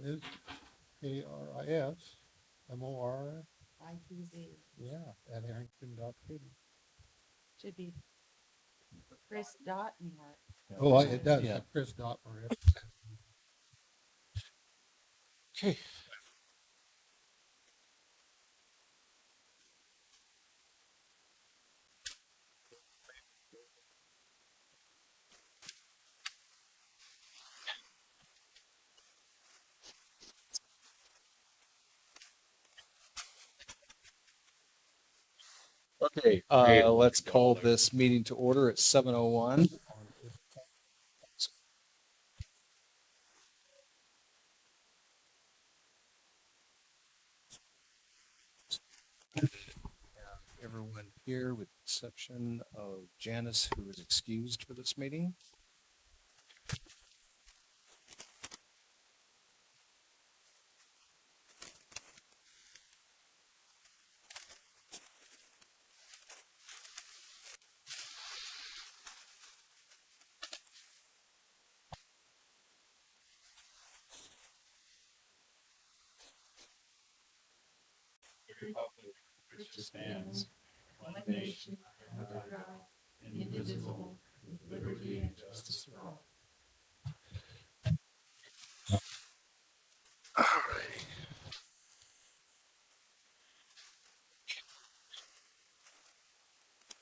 is KRIS MOR, ITZ. yeah, at Harrington.K. Should be Chris Dot Moore. Oh, it does, Yeah. Chris Dotmer. Okay. Okay, let's call this meeting to order at 7:01. Everyone here with the exception of Janice, who is excused for this meeting. Which stands one nation under God, indivisible, with liberty and justice for all. All right.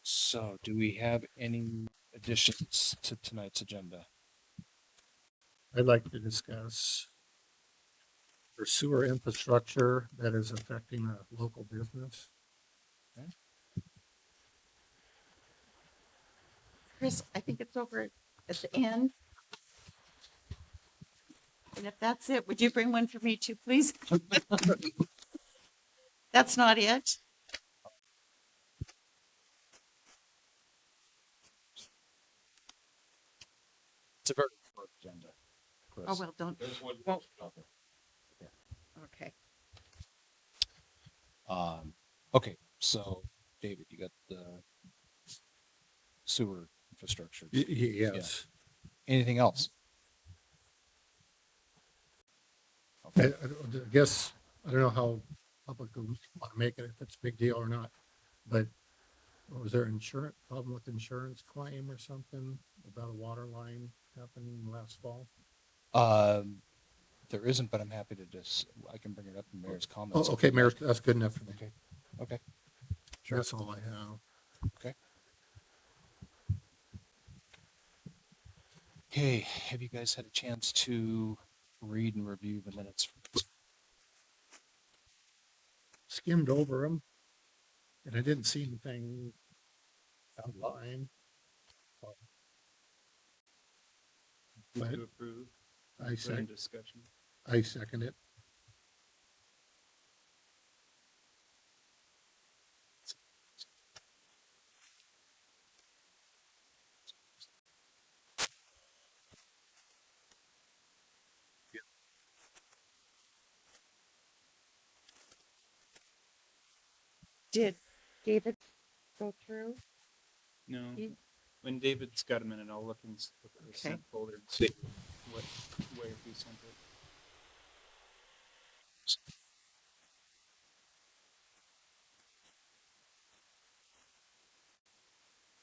So, do we have any additions to tonight's agenda? I'd like to discuss our sewer infrastructure that is affecting a local business. Chris, I think it's over at the end. And if that's it, would you bring one for me too, please? That's not it. It's a very short agenda. Chris. Oh, well, don't. Well, Okay. okay, so David, you got the sewer infrastructure. Yes. Anything else? I guess, I don't know how public will want to make it, if it's a big deal or not, but was there insurance, problem with insurance claim or something about a water line happening last fall? There isn't, but I'm happy to I can bring it up in Mayor's Oh, comments. okay, Mayor, that's good enough for me. Okay. Okay. That's all I have. Okay. Okay, have you guys had a chance to read and review the minutes? Skimmed over them, and I didn't see anything online. Move But to approve. I Further discussion. second it. Did David go through? No. You- When David's got a minute, I'll look at the Okay. sent folder and see where he sent it.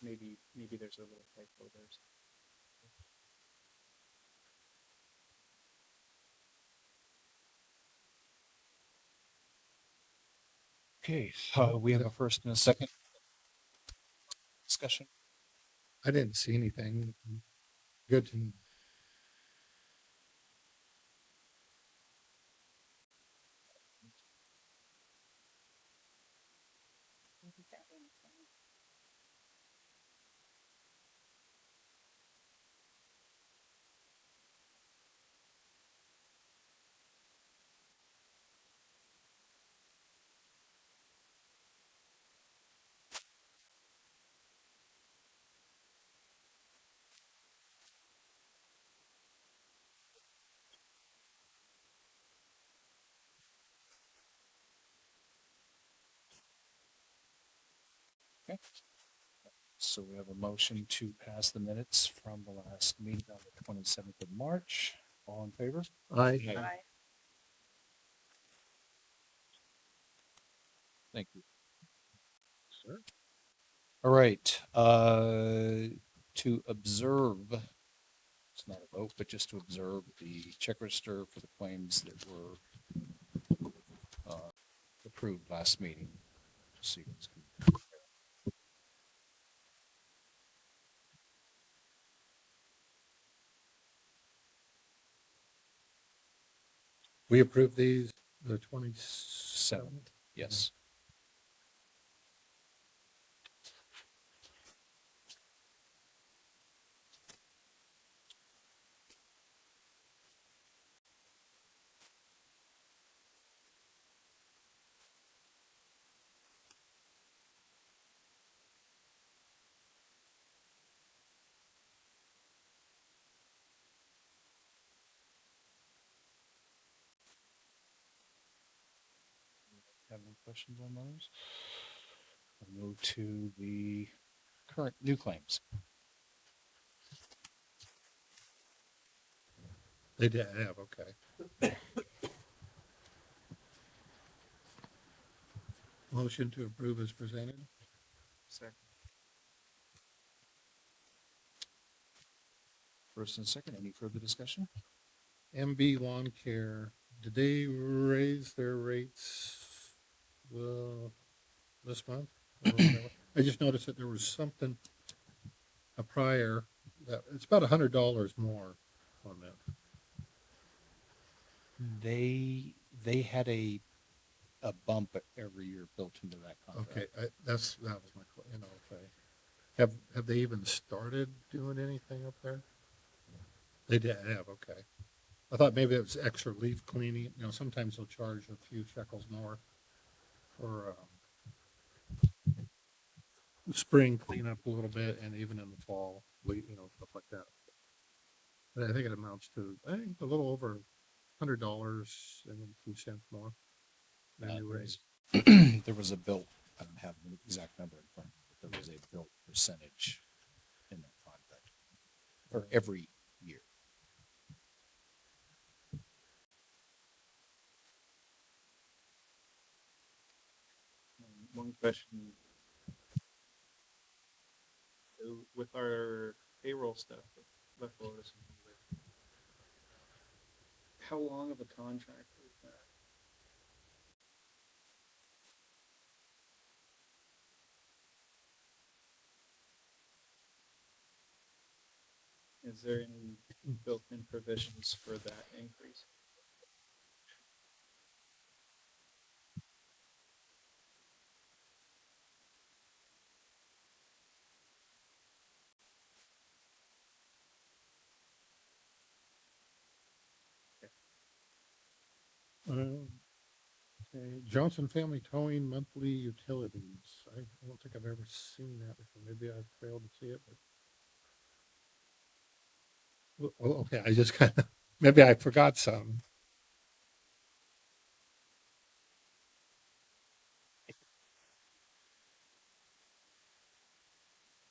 Maybe there's a little typo there. Okay, we have a first and a second discussion. I didn't see anything. Good to Okay. So we have a motion to pass the minutes from the last meeting on the 27th of March. All in favor? I Aye. Thank you. Sir? All right, to observe, it's not a vote, but just to observe the check register for the claims that were approved last meeting. Just so you guys can- We approved these, the 27th? Yes. Have any questions on those? I'll move to the current new claims. They did have, okay. Motion to approve as presented. Second. First and second, any further discussion? MB Lawn Care, did they raise their rates this month? I just noticed that there was something, a prior, that it's about $100 more on that. They had a bump every year built into that contract. Okay, that was my, if they, have they even started doing anything up there? They did have, okay. I thought maybe it was extra leaf cleaning, sometimes they'll charge a few shekels more for, spring cleanup a little bit and even in the fall, stuff like that. But I think it amounts to, I think a little over $100 and a few cents more. than Uh, new rates. There was a built, I don't have the exact number in front of me, but there was a built percentage in that contract for every year. One question. With our payroll stuff, with Lotus, how long of a contract is that? Is there any built-in provisions for that increase? Okay, Johnson Family Towing monthly utilities. I don't think I've ever seen that before. Maybe I've failed to see it, but. Okay, I just maybe I forgot some.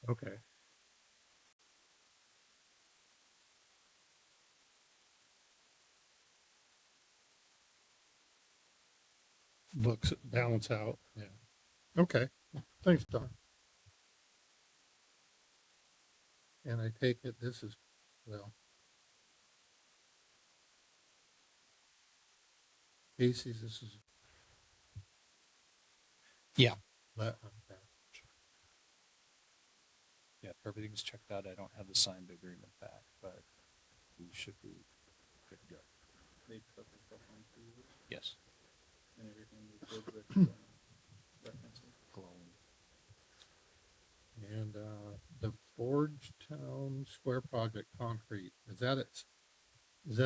Okay. Books balance out, yeah. Okay, thanks, Don. And I take it this is, well. Casey's, this is. Yeah. Okay. Yeah, if everything's checked out, I don't have the signed agreement back, but we should be good to go. They put the stuff on for you Yes. and everything they did with references. Glowing. And the Forge Town Square project concrete, is that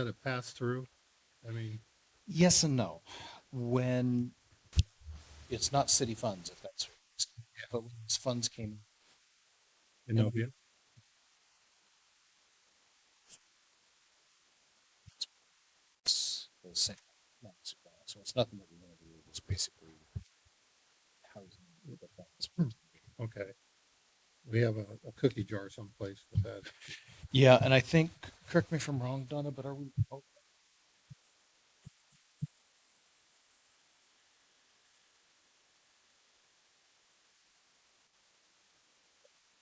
a pass through? I mean, Yes and no. When it's not city funds, if that's, but when those funds came, in Novia? it's the same. So it's nothing that we want to do. It's basically housing the funds. Okay. We have a cookie jar someplace with that. Yeah, and I think, correct me if I'm wrong, Donna, but are we? Oh,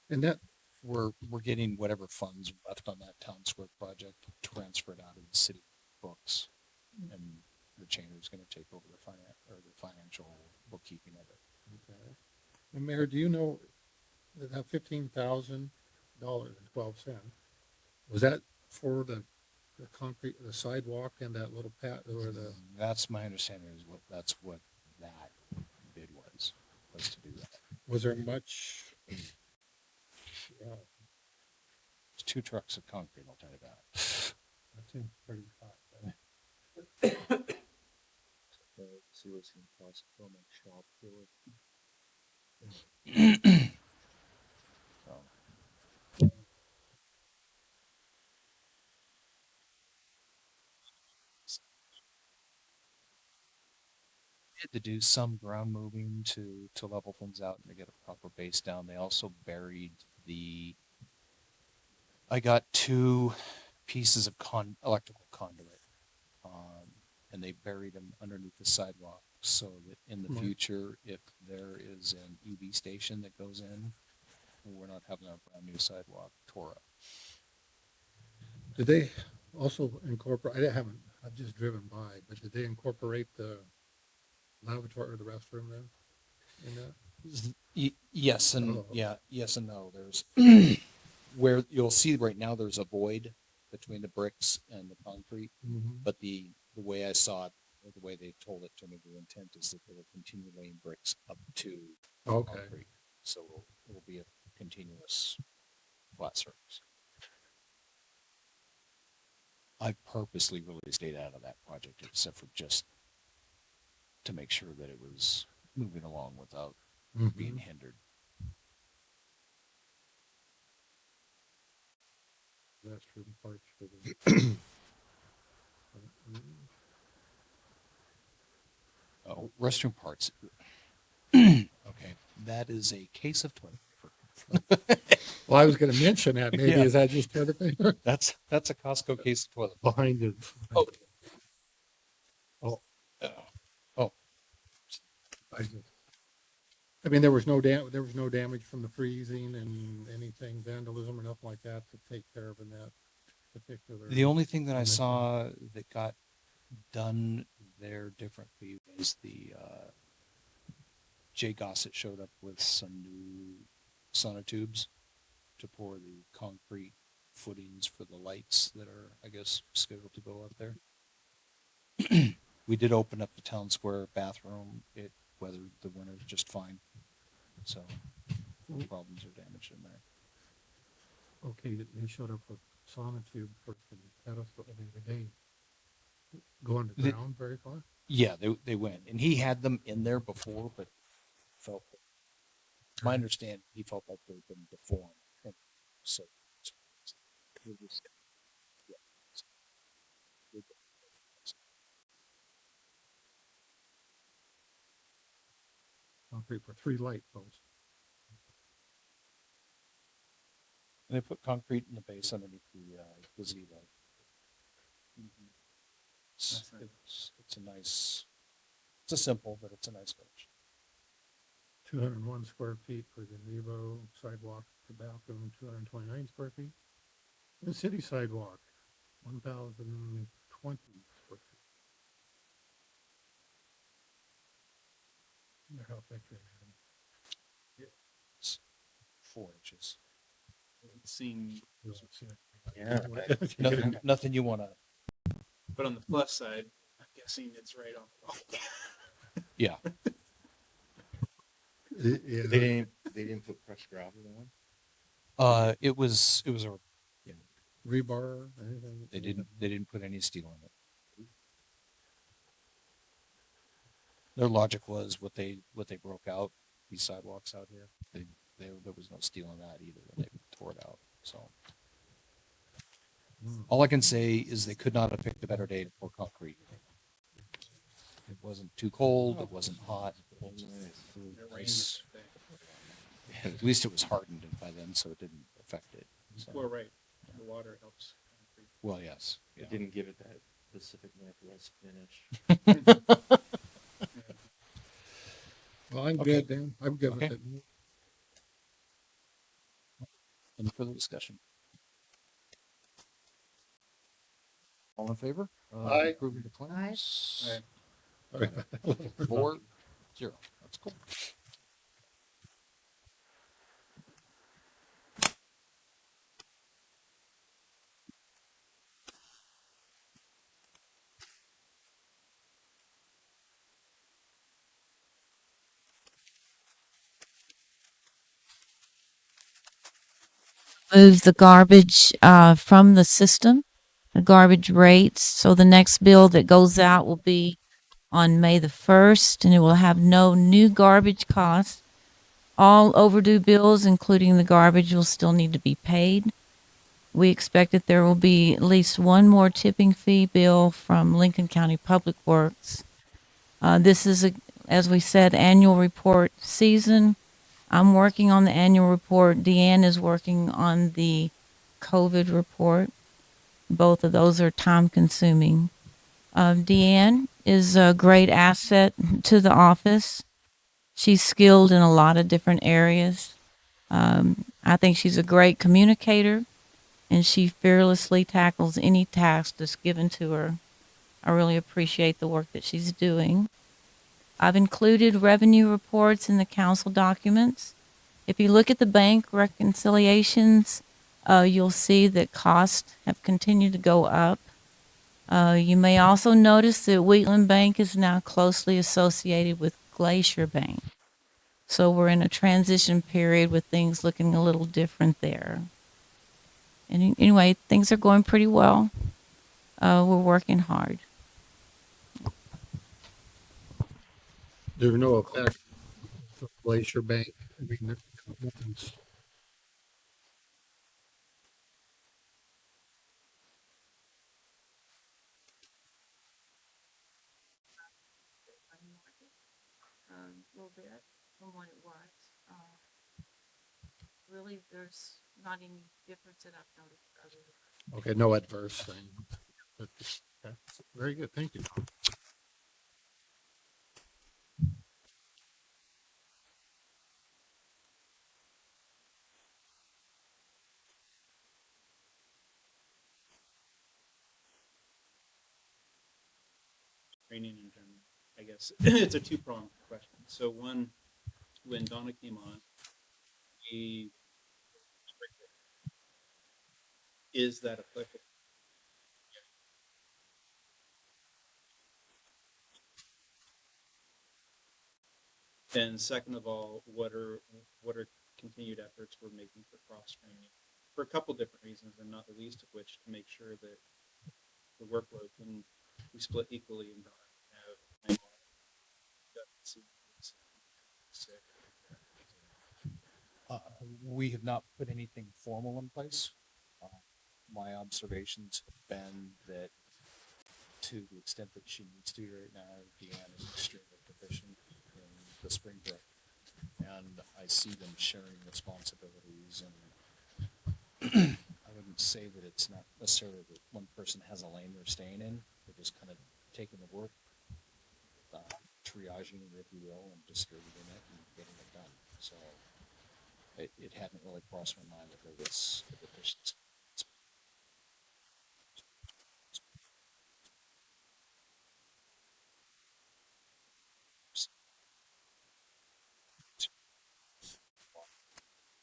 And that, we're getting whatever funds are left on that town square project transferred out of the city books. And the Chamber's gonna take over the financial bookkeeping of it. okay. And Mayor, do you know that $15,000.12, was that for the concrete, the sidewalk and that little pat, or the, That's my understanding that's what that bid was to do that. was there much? Yeah, It's 2 trucks of concrete, I'll tell you that. that seems pretty hot. See what's gonna cost for my shop floor. So, we had to do some ground moving to level things out and to get a proper base down. They also buried I got 2 pieces of electrical conduit, and they buried them underneath the sidewalk so that in the Right. future, if there is an EV station that goes in, we're not having a brand new sidewalk tore up. Did they also incorporate, I haven't, I've just driven by, but did they incorporate the lavatory or the restroom then? In that? Yes and Oh. yes and no. There's where you'll see right now there's a void between the bricks and the concrete, Mhm. but the way I saw it, or the way they told it to me, the intent is that they will continue laying bricks up to Okay, concrete, so it'll be a continuous flat surface. I purposely really stayed out of that project except for just to make sure that it was moving along without being Mhm. hindered. Restroom parts for the. Oh, restroom parts. Okay, that is a case of toilet paper. Well, I was gonna mention that, maybe, Yeah. is that just toilet paper? That's a Costco case of toilet. Behind it. Oh. Oh, Oh, I mean, there was no damage from the freezing and anything, vandalism or nothing like that to take care of in that particular. the only thing that I Permission. saw that got done there differently was Jay Gossett showed up with some new sonotubes to pour the concrete footings for the lights that are, I guess, scheduled to go up there. We did open up the town square bathroom. It weathered the winter just fine. So no problems or damage in there. Okay, they showed up with sonotube for the pedestal, I mean, did they go underground very far? Yeah, they went, and he had them in there before, but felt, my understanding, he felt like they'd been deformed. And so, we're just- yeah. We're good. Concrete for 3 light posts. And they put concrete in the base underneath the gazebo. That's nice. It's a simple, but it's a nice finish. 201 square feet for gazebo, sidewalk to bathroom, 229 square feet. The city sidewalk, 1,020 square feet. Wonder how thick they are. It's 4 inches. It seemed, Doesn't seem- Yeah. Nothing you want to, but on the plus side, I'm guessing it's right on the wall. yeah. Yeah, They didn't put crushed gravel on? It was a, rebar, anything? they didn't put any steel in it. Their logic was what they broke out, these sidewalks out here, there was no steel in that either when they tore it out, so. Hmm. All I can say is they could not have picked a better day to pour concrete. It wasn't too cold, it wasn't hot. It rained Nice. that day. At least it was hardened by then, so it didn't affect it. So, Well, right, the water helps. concrete. well, yes. Yeah. It didn't give it that Pacific Northwest finish. Well, I'm Okay. good then. I'm good with Okay. it. Any further discussion? All in favor? Aye. Approving the claims? Aye. All right. 4-0. That's cool. Move the garbage from the system, the garbage rates. So the next bill that goes out will be on May the 1st, and it will have no new garbage costs. All overdue bills, including the garbage, will still need to be paid. We expect that there will be at least one more tipping fee bill from Lincoln County Public Works. This is, as we said, annual report season. I'm working on the annual report. Deanne is working on the COVID report. Both of those are time consuming. Deanne is a great asset to the office. She's skilled in a lot of different areas. I think she's a great communicator, and she fearlessly tackles any task that's given to her. I really appreciate the work that she's doing. I've included revenue reports in the council documents. If you look at the bank reconciliations, you'll see that costs have continued to go up. You may also notice that Wheatland Bank is now closely associated with Glacier Bank. So we're in a transition period with things looking a little different there. And anyway, things are going pretty well. We're working hard. There's no effect of Glacier Bank. I mean, nothing's. A little bit from what it was. Really, there's not any difference that I've noticed other than. Okay, no adverse thing. But, okay, very good, thank you. Training in general, I guess. It's a two-pronged question. So one, when Donna came on, we, is that applicable? And second of all, what are continued efforts we're making for cross-training? For a couple different reasons, and not the least of which to make sure that the workload can be split equally and not have We have not put anything formal in place. My observations have been that to the extent that she needs to right now, Deanne is extremely proficient in the spring break. And I see them sharing responsibilities, and I wouldn't say that it's not necessarily that one person has a lane they're staying in. They're just kind of taking the work, triaging it, if you will, and distributing it and getting it done. So it hadn't really crossed my mind that there was a deficiency.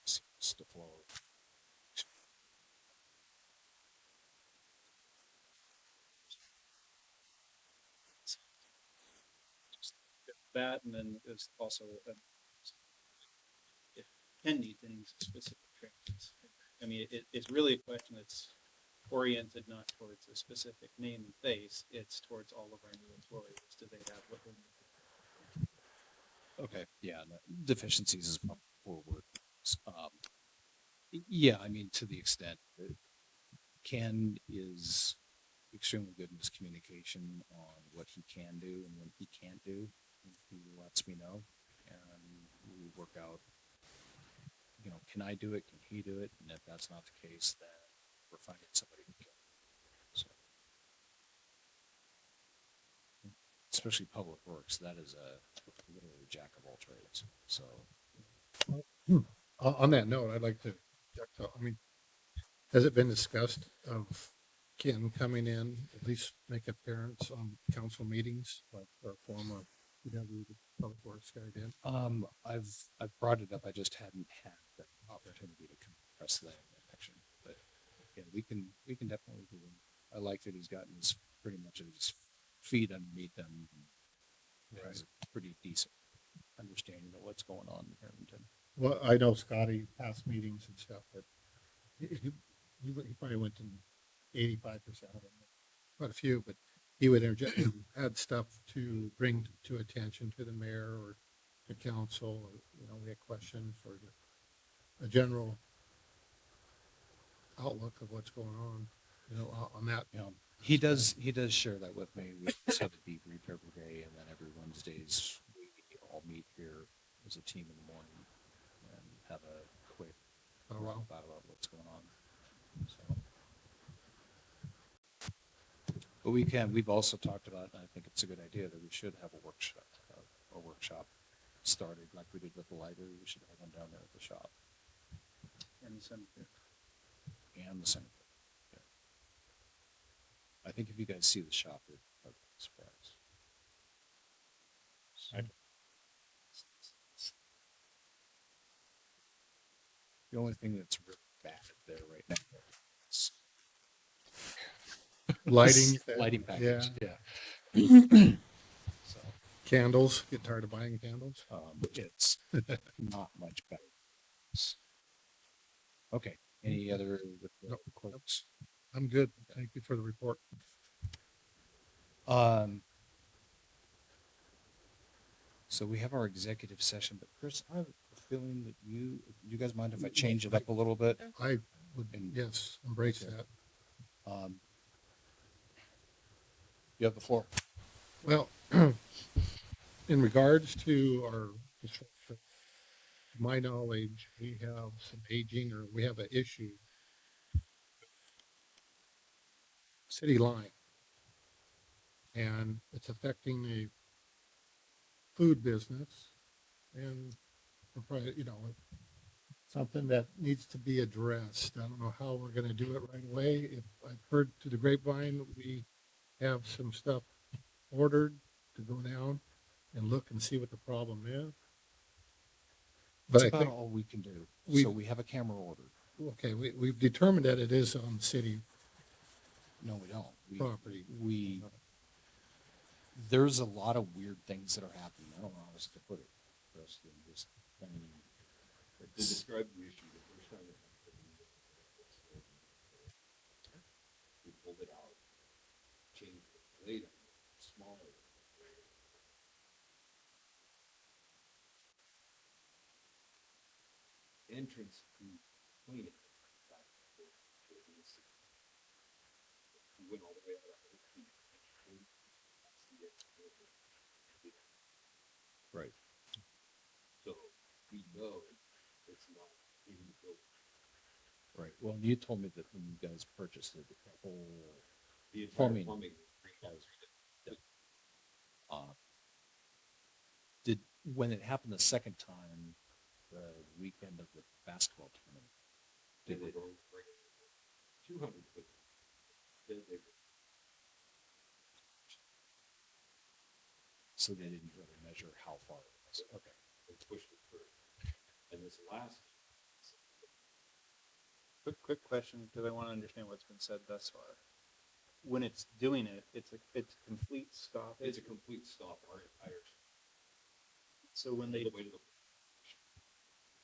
Seems to flow. that, and then there's also if Ken needs any specific trainings. I mean, it's really a question that's oriented not towards a specific name and face, it's towards all of our new employees. Do they have what they need? Okay, yeah, no, deficiencies is probably poor word. Yeah, I mean, to the extent that Ken is extremely good in his communication on what he can do and what he can't do. He lets me know, and we work out, you know, can I do it? Can he do it? And if that's not the case, then we're finding somebody who can. So, especially public works, that is literally a jack of all trades. So, On that note, I'd like to So, I mean, has it been discussed of Ken coming in, at least make appearance on council meetings, like our former, PW, the public works guy did? I've brought it up. I just hadn't had the opportunity to kind of press that action. But yeah, we can definitely do it. I like that he's gotten his pretty much his feet underneath him. And has a pretty decent understanding of what's going on in Harrington. Well, I know Scotty past meetings and stuff, but he probably went to 85% of them, quite a few, but he would interject, had stuff to bring to attention to the mayor or to council, or, you know, we had questions or a general outlook of what's going on, you know, on that. You know, he does share that with me. We just have a debrief every day, and then every Wednesdays we all meet here as a team in the morning and have a quick Oh, wow. roundabout about what's going on. So, but we've also talked about, and I think it's a good idea that we should have a workshop started like we did with the library. We should have one down there at the shop And the cemetery. and the cemetery. Yeah. I think if you guys see the shop, you're probably surprised. The only thing that's really bad there right now is Lighting. lighting package. Yeah. Yeah. So Candles, get tired of buying candles. it's not much better. Okay. Any other with the Nope. clerks? I'm good. Thank you for the report. So we have our executive session, but Chris, I have a feeling that you guys mind if I change it up a little bit? I would, And- yes, embrace Okay. that. You have the floor. Well, in regards to our, to my knowledge, we have some aging, or we have an issue. City line. And it's affecting the food business and, probably, you know, something that needs to be addressed. I don't know how we're gonna do it right away. If I've heard through the grapevine, we have some stuff ordered to go down and look and see what the problem is. But That's I about think, all we can do. we- So we have a camera ordered. okay, we've determined that it is on city No, we don't. property. There's a lot of weird things that are happening. I don't know how else to put it. Chris, than just, I mean, To describe the issue, the first time it happened, we pulled it out, changed the blade on it, smaller. Entrance to clean it. We went all the way out of Oak Creek. right. So we know it's not in the building. Right. Well, you told me that when you guys purchased it, the whole, The entire Plumbing. plumbing. when it happened the second time, the weekend of the basketball tournament, They were going to bring 200 foot. They so they didn't really measure how far it was. Okay. pushed it through. And this last, Quick question, because I want to understand what's been said thus far. When it's doing it, it's a complete stop. it's a complete stop. Our entire, So when all they, the way to the,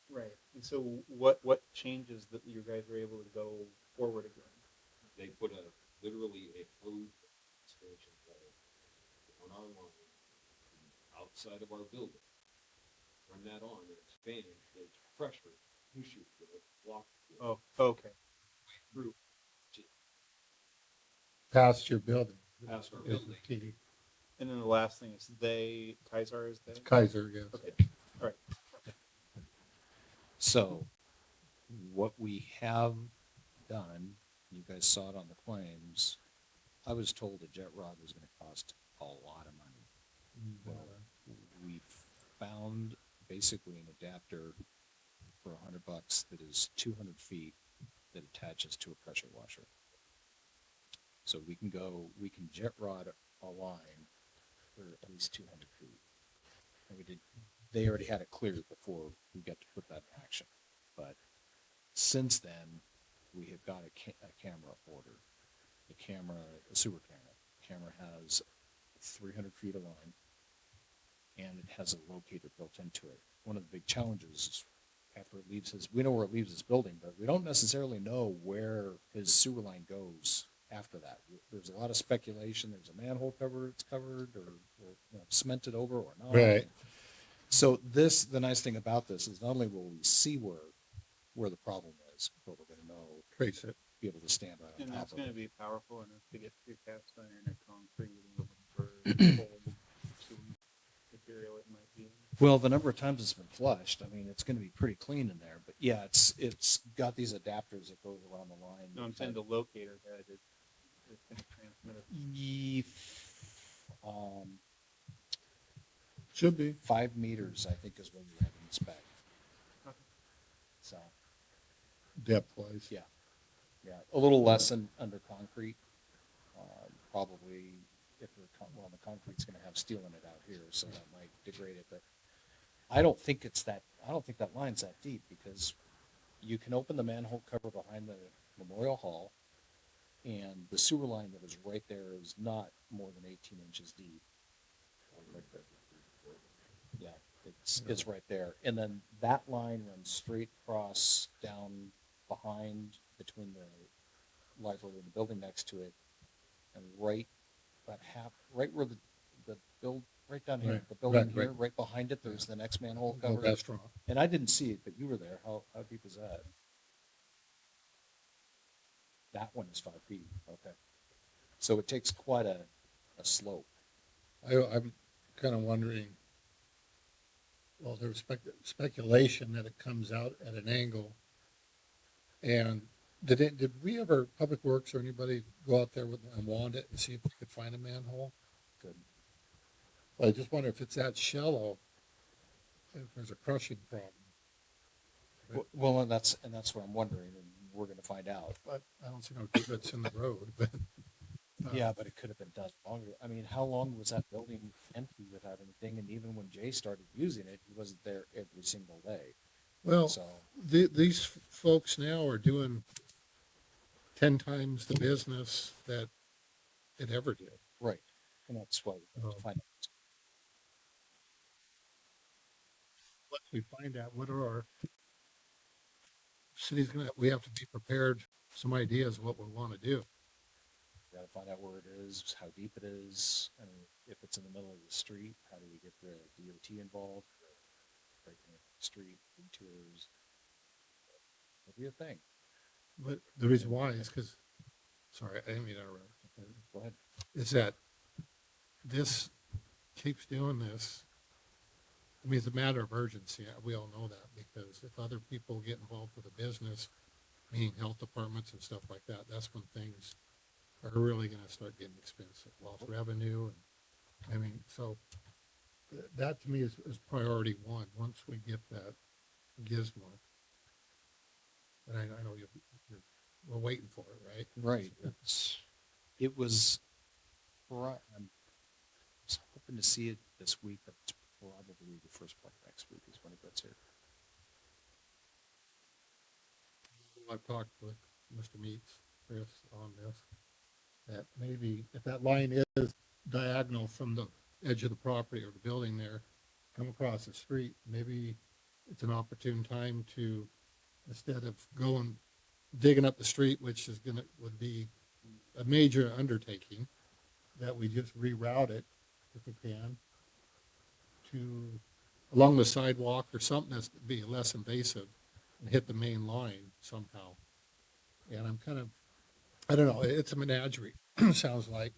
right, and so what changes that you guys were able to go forward again? they put literally a hose expansion hole on our line outside of our building. Turn that on and expand, it's pressure, pushes the block Oh, okay. through Past your building. past our is the building. key. And then the last thing is Kaiser is they? Kaiser, yes. Okay, all right. So what we have done, you guys saw it on the claims. I was told a jet rod was going to cost a lot of money. Well, we found basically an adapter for $100 that is 200 feet that attaches to a pressure washer. So we can jet rod a line for at least 200 feet. And they already had it cleared before we got to put that in action. But since then, we have got a camera ordered. A sewer camera. Camera has 300 feet of line, and it has a locator built into it. One of the big challenges is after it leaves we know where it leaves his building, but we don't necessarily know where his sewer line goes after that. There's a lot of speculation. There's a manhole cover it's covered or cemented over or not. Right. So the nice thing about this is not only will we see where the problem is, but we're going to know, Trace it. be able to stand right on And top that's of gonna it. be powerful enough to get through cast iron or concrete and whatever cold material it might be. Well, the number of times it's been flushed, I mean, it's going to be pretty clean in there. But yeah, it's got these adapters that goes around the line. No, I'm saying the locator head is gonna transmit it. Should be. 5 meters, I think, is what we have in the spec. Okay. So Depth wise. yeah, a little less than under concrete. Probably if the concrete's going to have steel in it out here, so that might degrade it. But I don't think that line's that deep because you can open the manhole cover behind the Memorial Hall, and the sewer line that is right there is not more than 18 inches deep. Right there. Yeah, it's right there, and then that line runs straight across down behind between the library and the building next to it, and right where the build right down here, Right, the building right, here, right. right behind it, there's the next manhole The cover. restaurant. And I didn't see it, but you were there. How deep is that? That one is 5 feet. Okay. So it takes quite a slope. I'm kind of wondering, well, there's speculation that it comes out at an angle. And did we ever, Public Works or anybody go out there and wand it and see if we could find a manhole? Good. I just wonder if it's that shallow, if there's a crushing problem. Well, and that's what I'm wondering, and we're going to find out. But I don't see no divots in the road, but. Yeah, but it could have been done longer. I mean, how long was that building empty without anything? And even when Jay started using it, he wasn't there every single day. Well, So these folks now are doing 10 times the business that it ever did. right, and that's why we have to Oh. find out. Once we find out what are our we have to be prepared, some ideas of what we want to do. We got to find out where it is, how deep it is, and if it's in the middle of the street, how do we get the DOT involved? Right in the street, detours. It'll be a thing. But the reason why is because, sorry, I didn't mean to interrupt. Go ahead. Is that this keeps doing this. I mean, it's a matter of urgency. We all know that because if other people get involved with the business, meaning health departments and stuff like that, that's when things are really going to start getting expensive. Lost revenue. And I mean, so that to me is priority one. Once we get that gizmo. And I know we're waiting for it, right? Right. It was. I'm hoping to see it this week, but it's probably the first part of next week is when it gets here. I've talked with Mr. Meeks, Chris, on this, that maybe if that line is diagonal from the edge of the property or the building there, come across the street, maybe it's an opportune time to, instead of digging up the street, which would be a major undertaking, that we just reroute it, if we can, to along the sidewalk or something that's be less invasive and hit the main line somehow. And I'm kind of, I don't know, it's a menagerie, sounds like.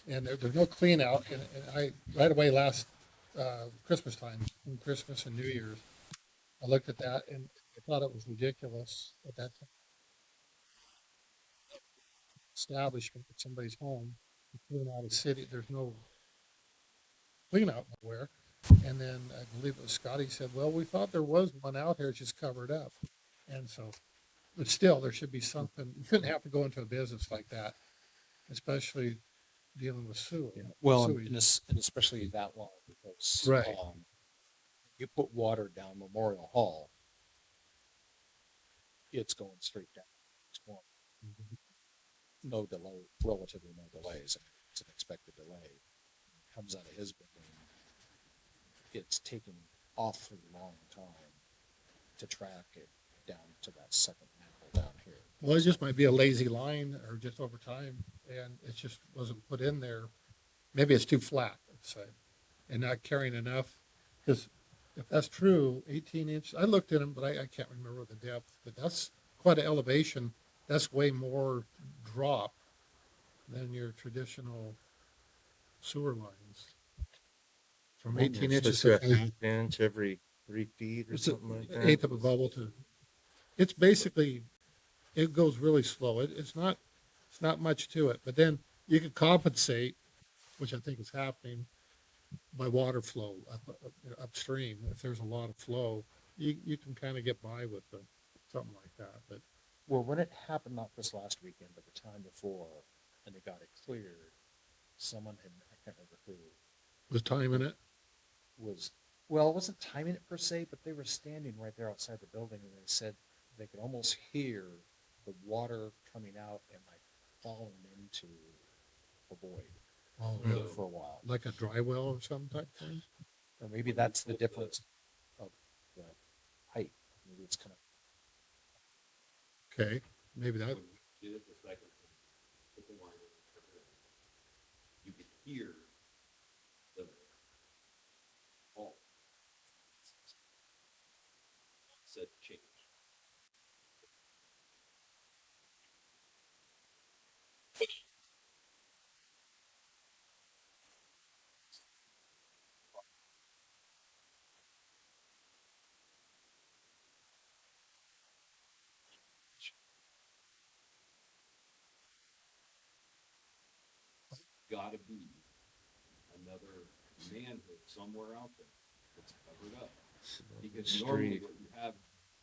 And there's no clean out. And I, right away last Christmas time, Christmas and New Year's, I looked at that and I thought it was ridiculous at that time. Establishment at somebody's home, clean out a city, there's no clean out nowhere. And then I believe it was Scotty said, well, we thought there was one out here, it's just covered up. And so, but still, there should be something, you shouldn't have to go into a business like that, especially dealing with sewer. Well, sewage. and especially that long because, Right. you put water down Memorial Hall, it's going straight down. It's going, no delay, relatively no delays. It's an expected delay. It comes out of his building. It's taken awfully long time to track it down to that second manhole down here. Well, it just might be a lazy line or just over time, and it just wasn't put in there. Maybe it's too flat, let's say, and not carrying enough. Because if that's true, 18 inch, I looked at them, but I can't remember the depth, but that's quite an elevation. That's way more drop than your traditional sewer lines. From 18 inches to to a half inch every 3 feet or it's an something like that. eighth of a bubble to, it's basically, it goes really slow. It's not much to it, but then you can compensate, which I think is happening by water flow upstream. If there's a lot of flow, you can kind of get by with something like that, but Well, when it happened, not this last weekend, but the time before, and they got it cleared, someone had, I can't remember who, was time in it. was, well, it wasn't timing it per se, but they were standing right there outside the building and they said they could almost hear the water coming out and like falling into a void Oh, for a while. like a dry well or some type thing. Or maybe that's the difference of the height. Maybe it's kind of, Okay, maybe that, When we did it the second time, put the line in, and turned it on, you could hear the fall. Said change. Gotta be another manhood somewhere out there that's covered up. Because normally Street. what you have,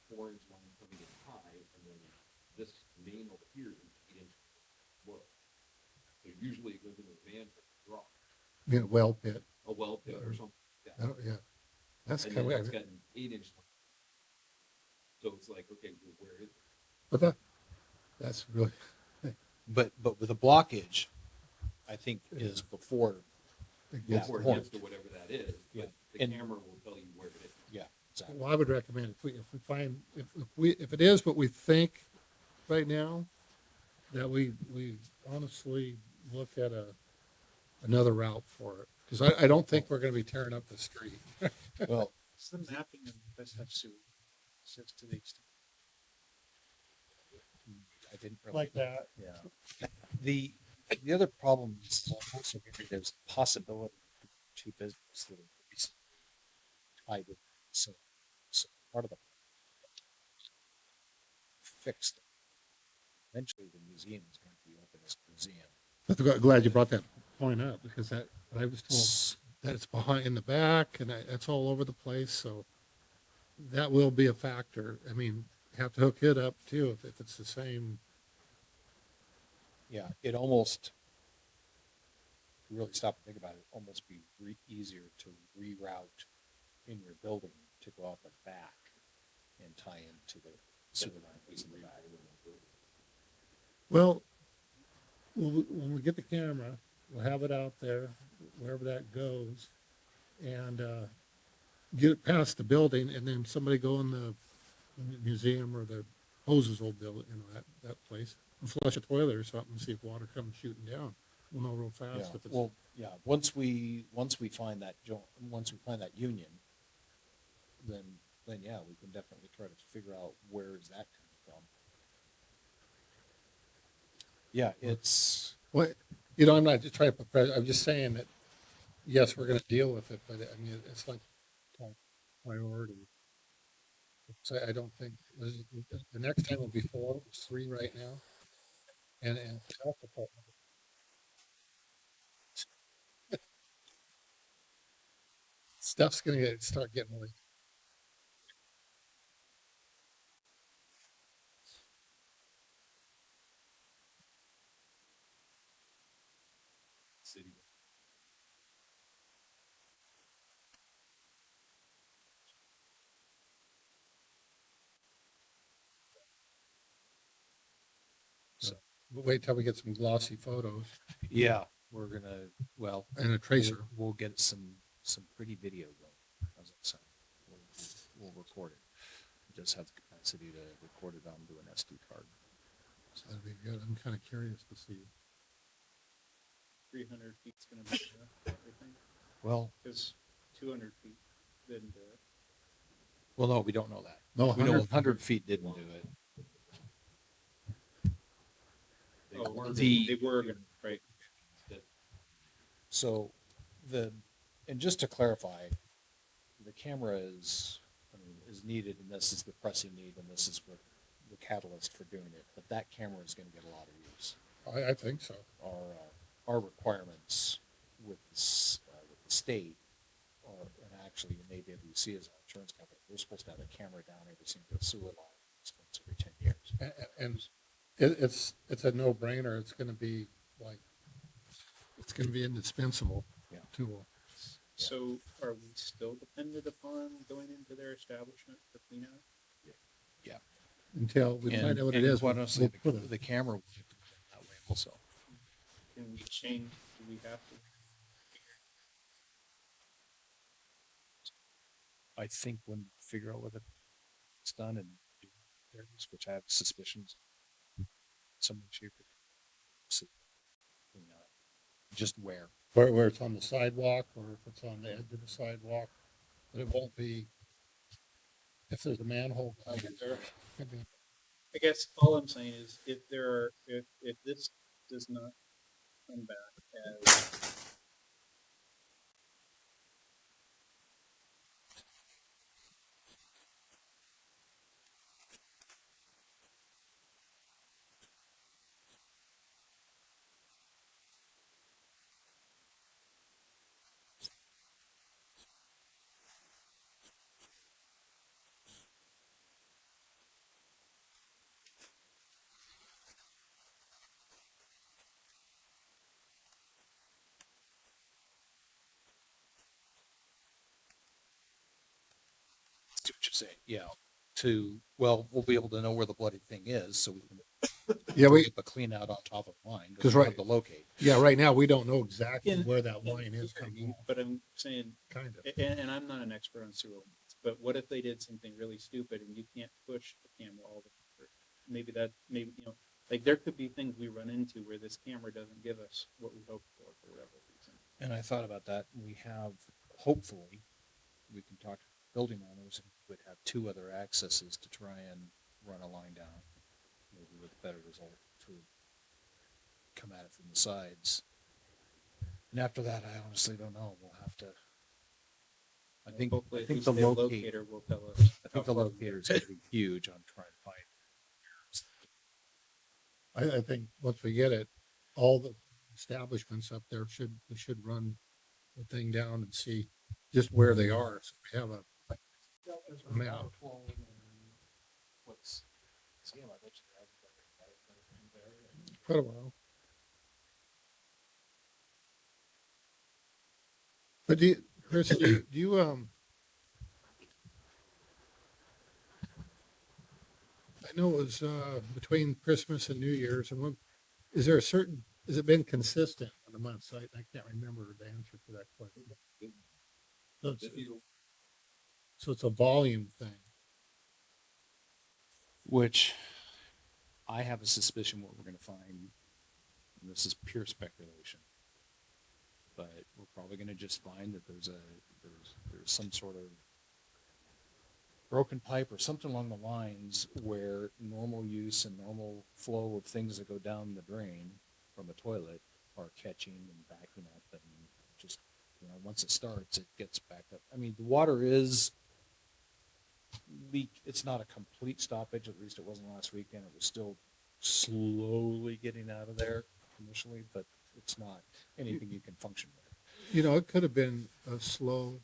4-inch line coming in high, and then this main over here is 8 inches low. So usually it goes into a manhole drop, well pit. a well pit or something like I that. don't, yeah, that's And kind then of it's weird. got an 8-inch line. So it's like, okay, well, where is it? But that's really, but with the blockage, I think is before, it Yeah. gets Before it the gets to whatever that is, Yeah. but the And- camera will tell you where it is. yeah, exactly. Well, I would recommend if we find, if it is what we think right now, that we honestly look at another route for it. Because I don't think we're gonna be tearing up the street. Well, It's the mapping of best have sewer, sits to the extent. I didn't really. Like that. Yeah. The other problem is also here, there's a possibility of two businesses that are recently tied in. So part of the fixed. Eventually, the museum is going to be open as a museum. But glad you brought that point up, because that, I was told that it's behind, in the back, and it's all over the place, so that will be a factor. I mean, you have to hook it up too, if it's the same. Yeah, it almost, if you really stop and think about it, almost be easier to reroute in your building to go out the back and tie into the sewer lines in the back. Well, when we get the camera, we'll have it out there, wherever that goes, and get it past the building, and then somebody go in the museum or the hoses old building, that place, and flush a toilet or something, and see if water comes shooting down. We'll know real Yeah, fast if it's. well, yeah, once we find that once we find that union, then yeah, we can definitely try to figure out where is that coming from. Yeah, it's, Well, I'm not just trying to put pressure, I'm just saying that, yes, we're gonna deal with it, but I mean, it's like top priority. So I don't think, the next time will be 4, it's 3 right now. And the health department, Stuff's gonna start getting leaked. City. So, But wait till we get some glossy photos yeah, we're gonna, well, and a tracer. we'll get some pretty video going. How's that sound? We'll record it. We just have the capacity to record it onto an SD card. That'd be good. I'm kind of curious to see. 300 feet's gonna be enough, I think, Well, because 200 feet didn't do it. well, no, we don't know that. No, We know 100 100 feet didn't do it. They Oh, were- they were gonna, right. So and just to clarify, the camera is, I mean, is needed, and this is the pressing need, and this is what the catalyst for doing it. But that camera is going to get a lot of use. I think so. Our requirements with with the state, and actually in AWC as an insurance company, we're supposed to have a camera down every single sewer line once every 10 years. And it's a no-brainer. It's gonna be like, it's gonna be indispensable Yeah. tool. So are we still dependent upon going into their establishment for clean out? Until we find out what it is. Quite we'll honestly, put it. the camera will be that way also. Can we change, do we have to? I think when we figure out what it's done and do areas, which I have suspicions, someone shape it. So, just where. Where it's on the sidewalk or if it's on the edge of the sidewalk, but it won't be, if there's a manhole cover there, could be. I guess all I'm saying is if there are, if this does not come back as See what you're saying. Yeah. Well, we'll be able to know where the bloody thing is, so we can Yeah, keep a clean out on top of mine. 'Cause we right- have to locate. Yeah, right now, we don't know exactly In- where that line is coming off, but I'm saying, kind of. and I'm not an expert on sewer lines, but what if they did something really stupid and you can't push the camera all the way through? Maybe, like there could be things we run into where this camera doesn't give us what we hope for whatever reason. And I thought about that. We have, hopefully, we can talk to building owners and would have two other accesses to try and run a line down, maybe with a better result to come at it from the sides. And after that, I honestly don't know. We'll have to. Hopefully I at think least the their locator. will tell us. I how think the far- locator is going to be huge on trying to find. I think once we get it, all the establishments up there we should run the thing down and see just where they are. So we have a map. Quite a while. But Chris, do you, I know it was, between Christmas and New Year's and is there has it been consistent on the months? I can't remember the answer to that question. So it's a volume thing. Which I have a suspicion what we're going to find. And this is pure speculation, but we're probably going to just find that there's some sort of broken pipe or something along the lines where normal use and normal flow of things that go down the drain from a toilet are catching and backing up, and just once it starts, it gets backed up. I mean, the water is it's not a complete stoppage. At least it wasn't last weekend. It was still slowly getting out of there initially, but it's not anything you can function with. It could have been a slow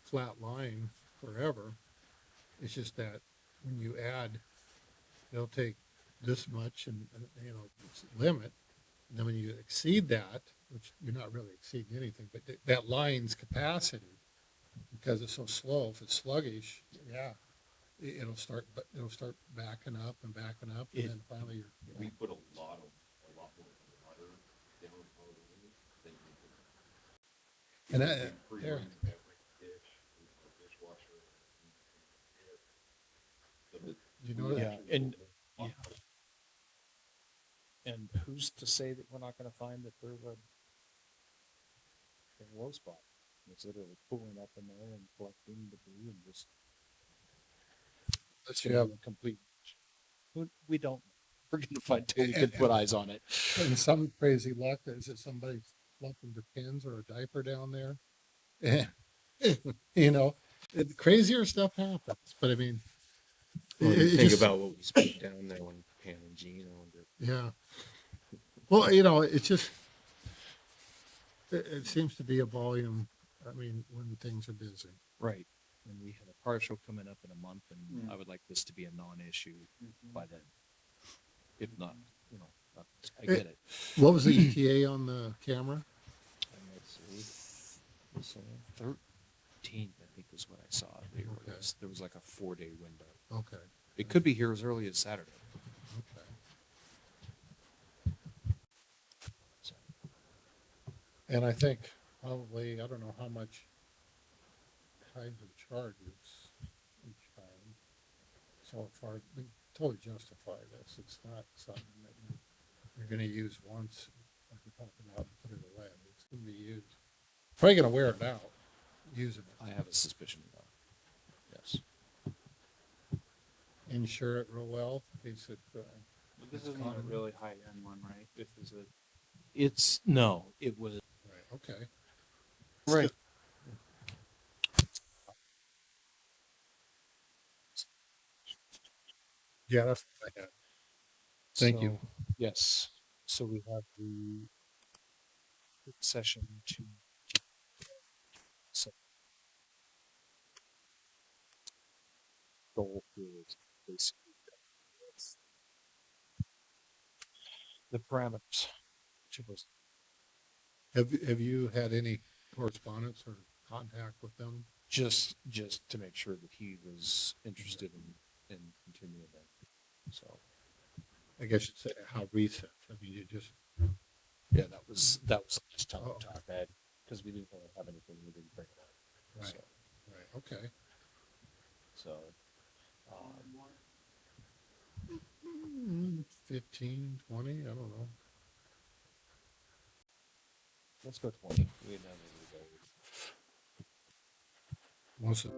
flat line forever. It's just that when you add, they'll take this much and you know, it's limit. And then when you exceed that, which you're not really exceeding anything, but that line's capacity, because it's so slow, if it's sluggish, yeah, it'll start, but it'll start backing up and backing up, and then finally you're. We put a lot more water down our line than we do. And We that, there, pre-run every dish, our dishwasher. you know, Yeah, and- Yeah. And who's to say that we're not gonna find that there's a low spot? Instead of pulling up in there and collecting debris and just. unless you have, a complete. We don't, we're gonna find Tony could put eyes on it. in some crazy luck, is it somebody flumping their pins or a diaper down there? You know, crazier stuff happens, but I mean. Well, it- you it think just- about what we spent down there when Pam and Gene owned it. Yeah. Well, you know, it's just, it seems to be a volume, I mean, when things are busy. Right. And we have a partial coming up in a month and Mm. I would like this to be a non-issue by then. If not, you know, I get it. What was the ETA on the camera? And let's see. 13th, I think is what I saw. Okay. There was like a 4-day window. Okay, It could be here as early as Saturday. okay. So, And I think probably, I don't know how much kind of charges each time. So far, we totally justify this. It's not something that you're gonna use once, like we're talking about, and put it away. It's gonna be used. Probably gonna wear it out, using it. I have a suspicion of that. Yes. Insure it real well, in case it, This isn't a really high end one, right? This is a. It was. right, okay. Right. Yeah, that's what I had. Thank you. Yes, so we have the session to. So. Goal is basically. The parameters. to us. Have you had any correspondence or contact with them? Just to make sure that he was interested in continuing that, so. I guess you'd say how recent. I mean, you just, Yeah, that was just telling Oh. Todd that, because we didn't really have anything, we didn't bring it up. right, So, right, okay. So, 15, 20, I don't know. let's go 20. We didn't have any to go. Most of,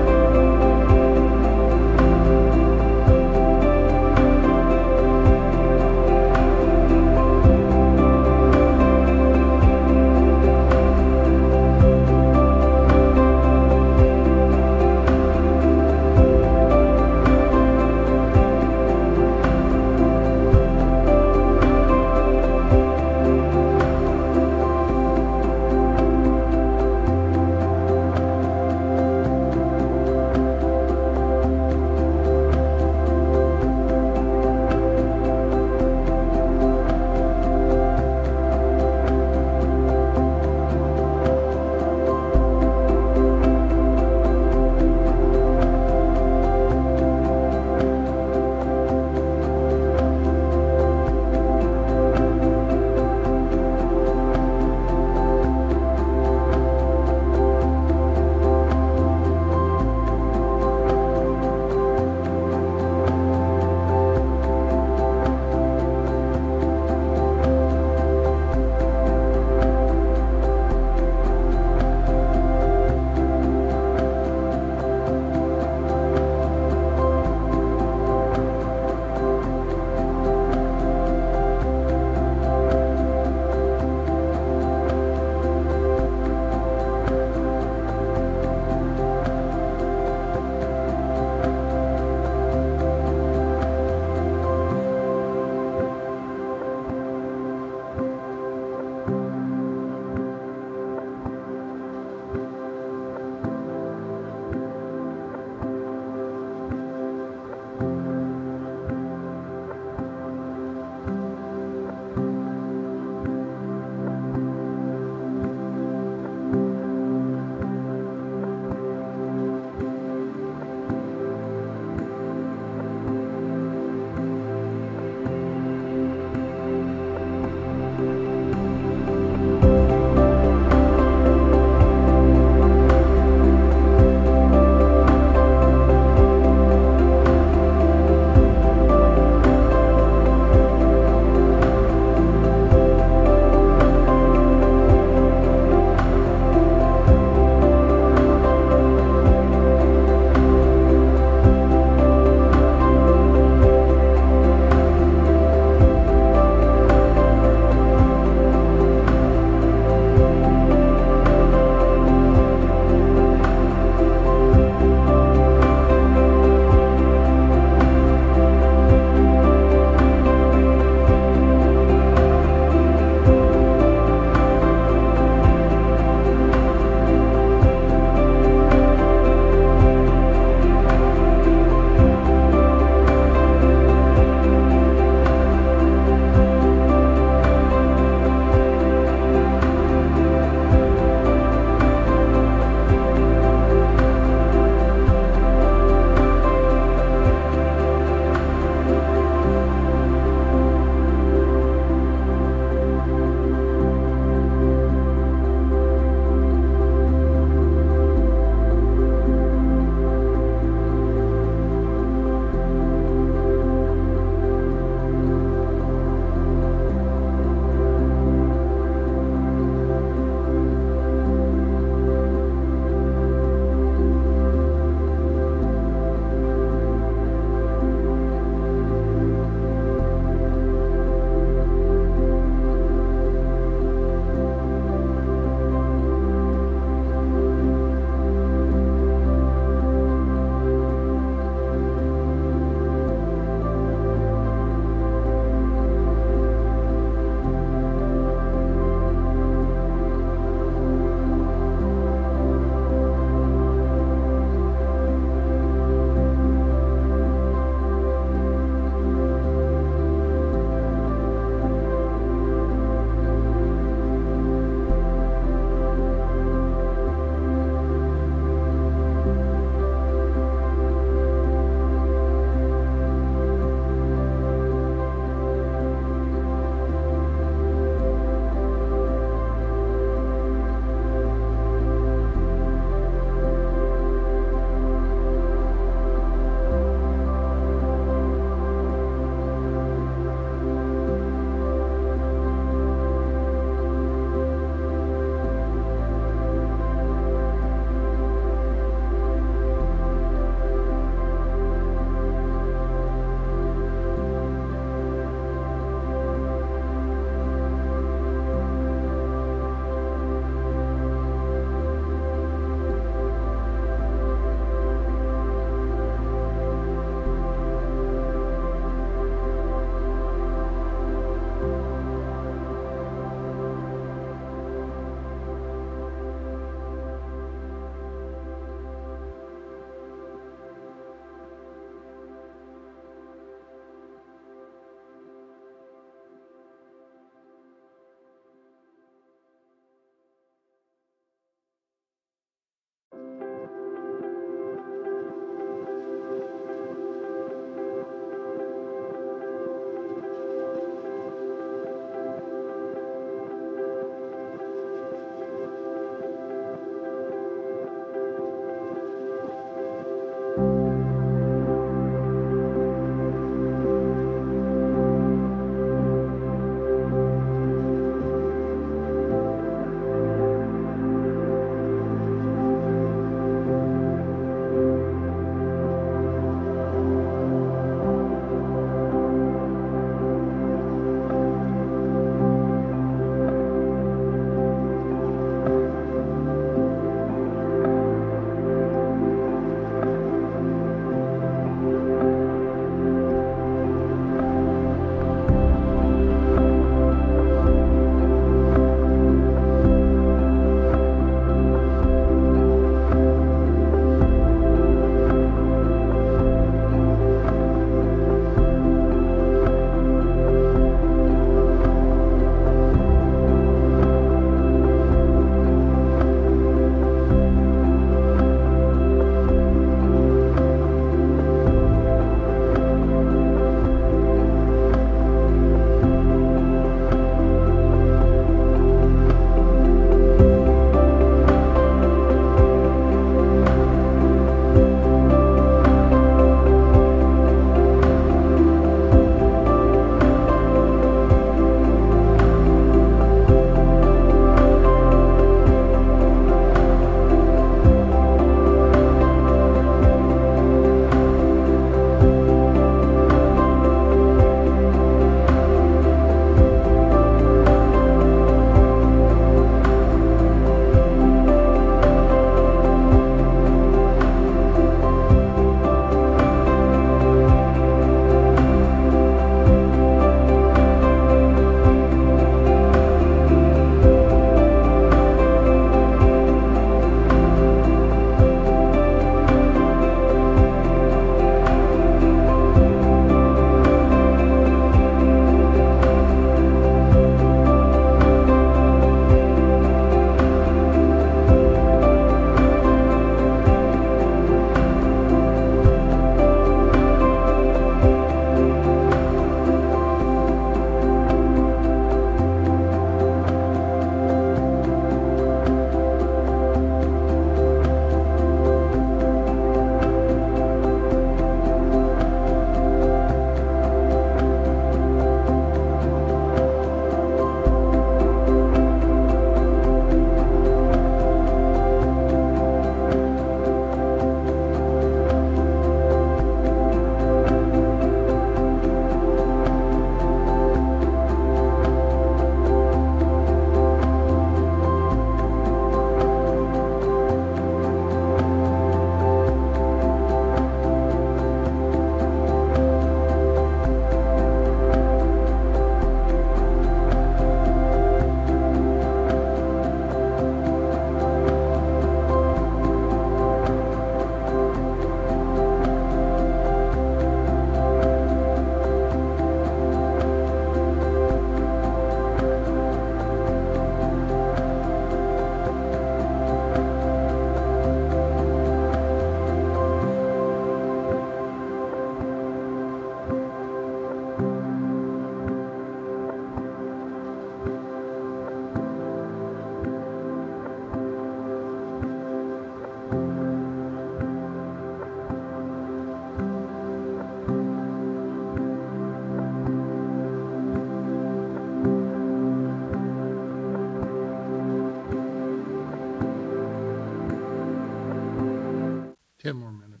10 more minutes.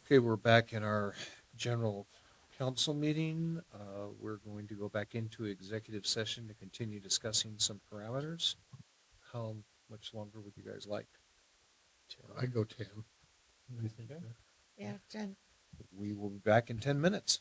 Okay, we're back in our general council meeting. We're going to go back into executive session to continue discussing some parameters. How much longer would you guys like? I'd go 10. What do you think? Yeah, Jen. We will be back in 10 minutes.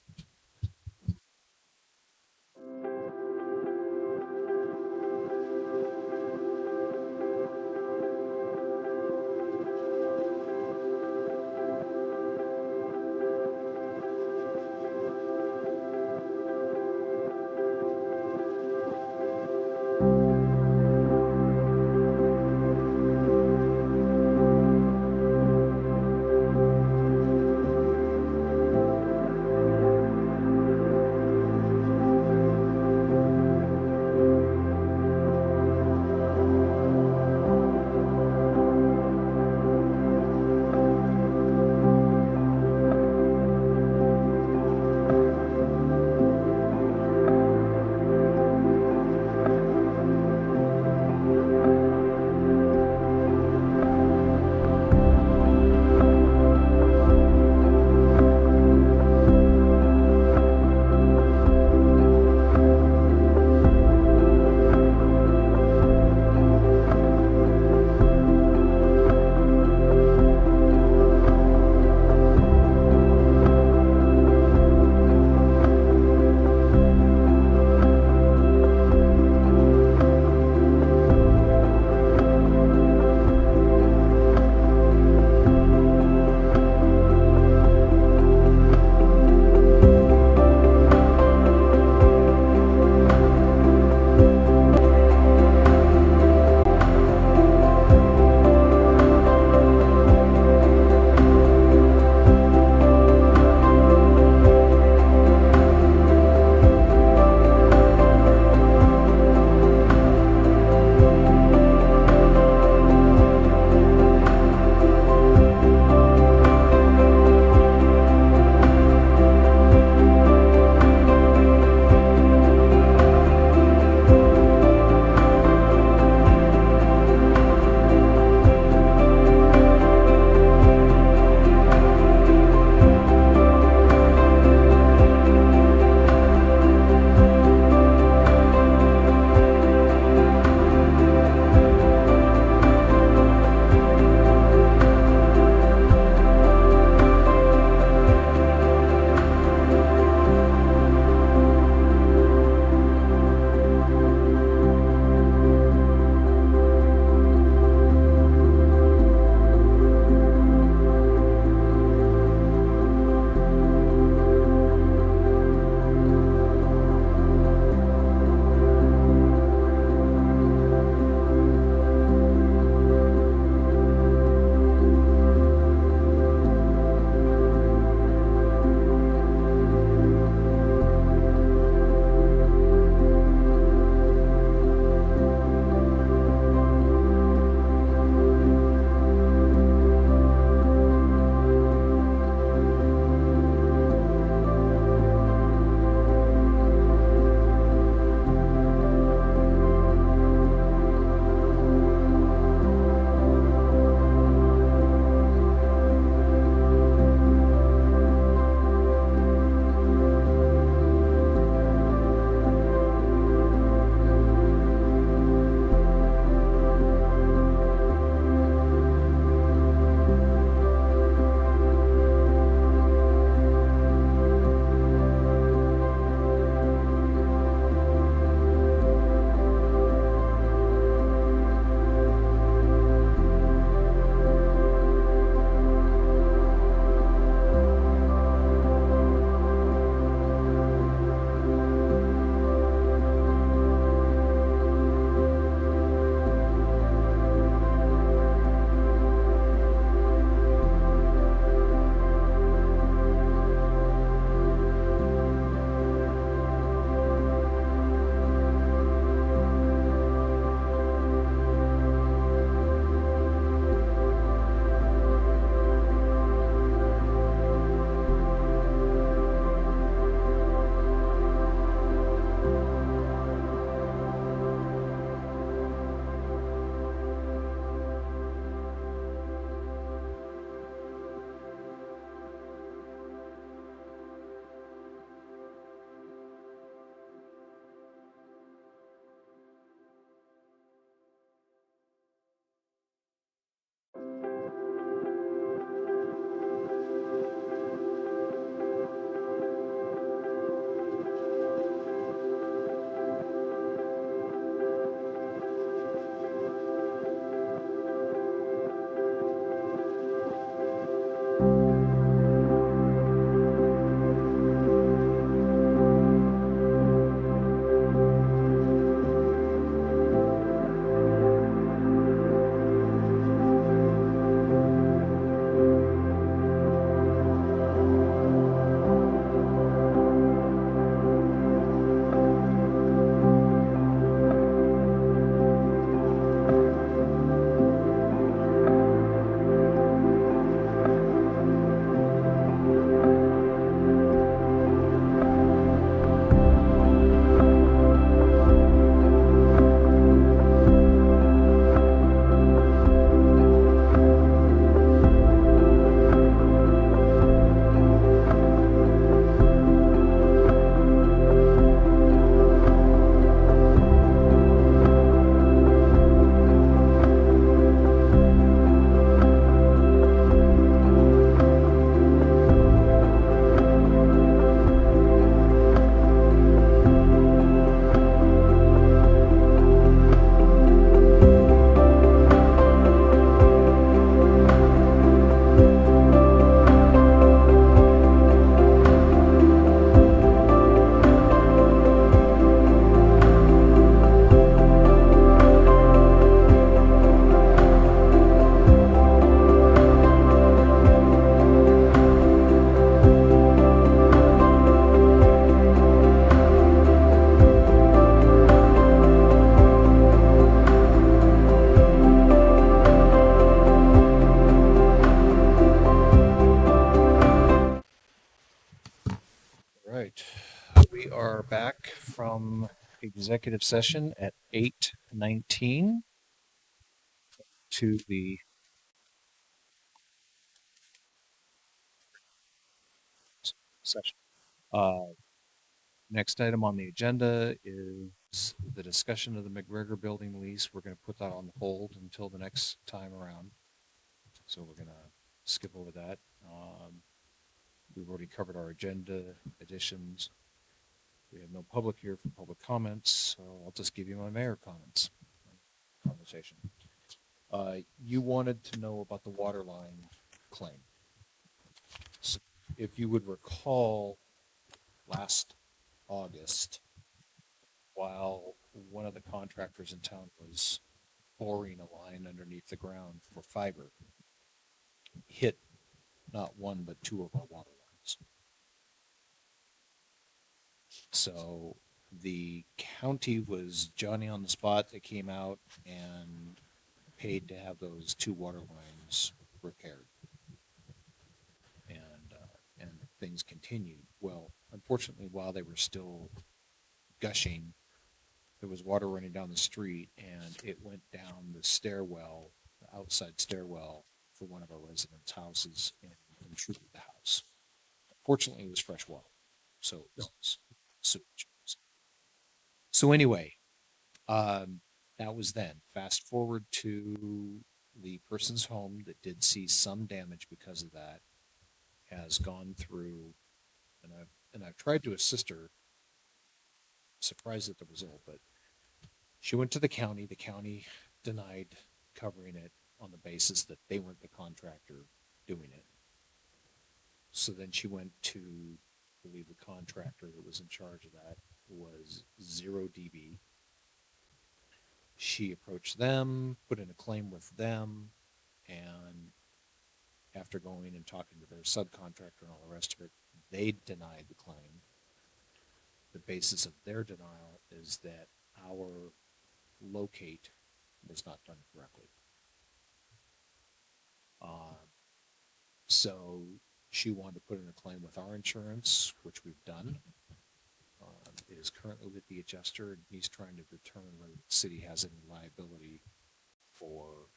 from executive session at 8:19 to the session. Next item on the agenda is the discussion of the McGregor building lease. We're going to put that on hold until the next time around. So we're going to skip over that. We've already covered our agenda additions. We have no public here for public comments, so I'll just give you my mayor comments. Conversation. You wanted to know about the water line claim. So if you would recall, last August, while one of the contractors in town was boring a line underneath the ground for fiber, hit not one but two of our water lines. So the county was Johnny on the spot that came out and paid to have those two water lines repaired. And things continued. Well, unfortunately, while they were still gushing, there was water running down the street and it went down the stairwell, the outside stairwell for one of our residents' houses and intruded the house. Fortunately, it was fresh water, so it was sewage. So anyway, that was then. Fast forward to the person's home that did see some damage because of that, has gone through, and I've tried to assist her. Surprised at the result, but she went to the county. The county denied covering it on the basis that they weren't the contractor doing it. So then she went to, I believe the contractor that was in charge of that was Zero DB. She approached them, put in a claim with them, and after going and talking to their subcontractor and all the rest of it, they denied the claim. The basis of their denial is that our locate was not done correctly. So she wanted to put in a claim with our insurance, which we've done. It is currently with the adjuster, and he's trying to determine whether the city has any liability for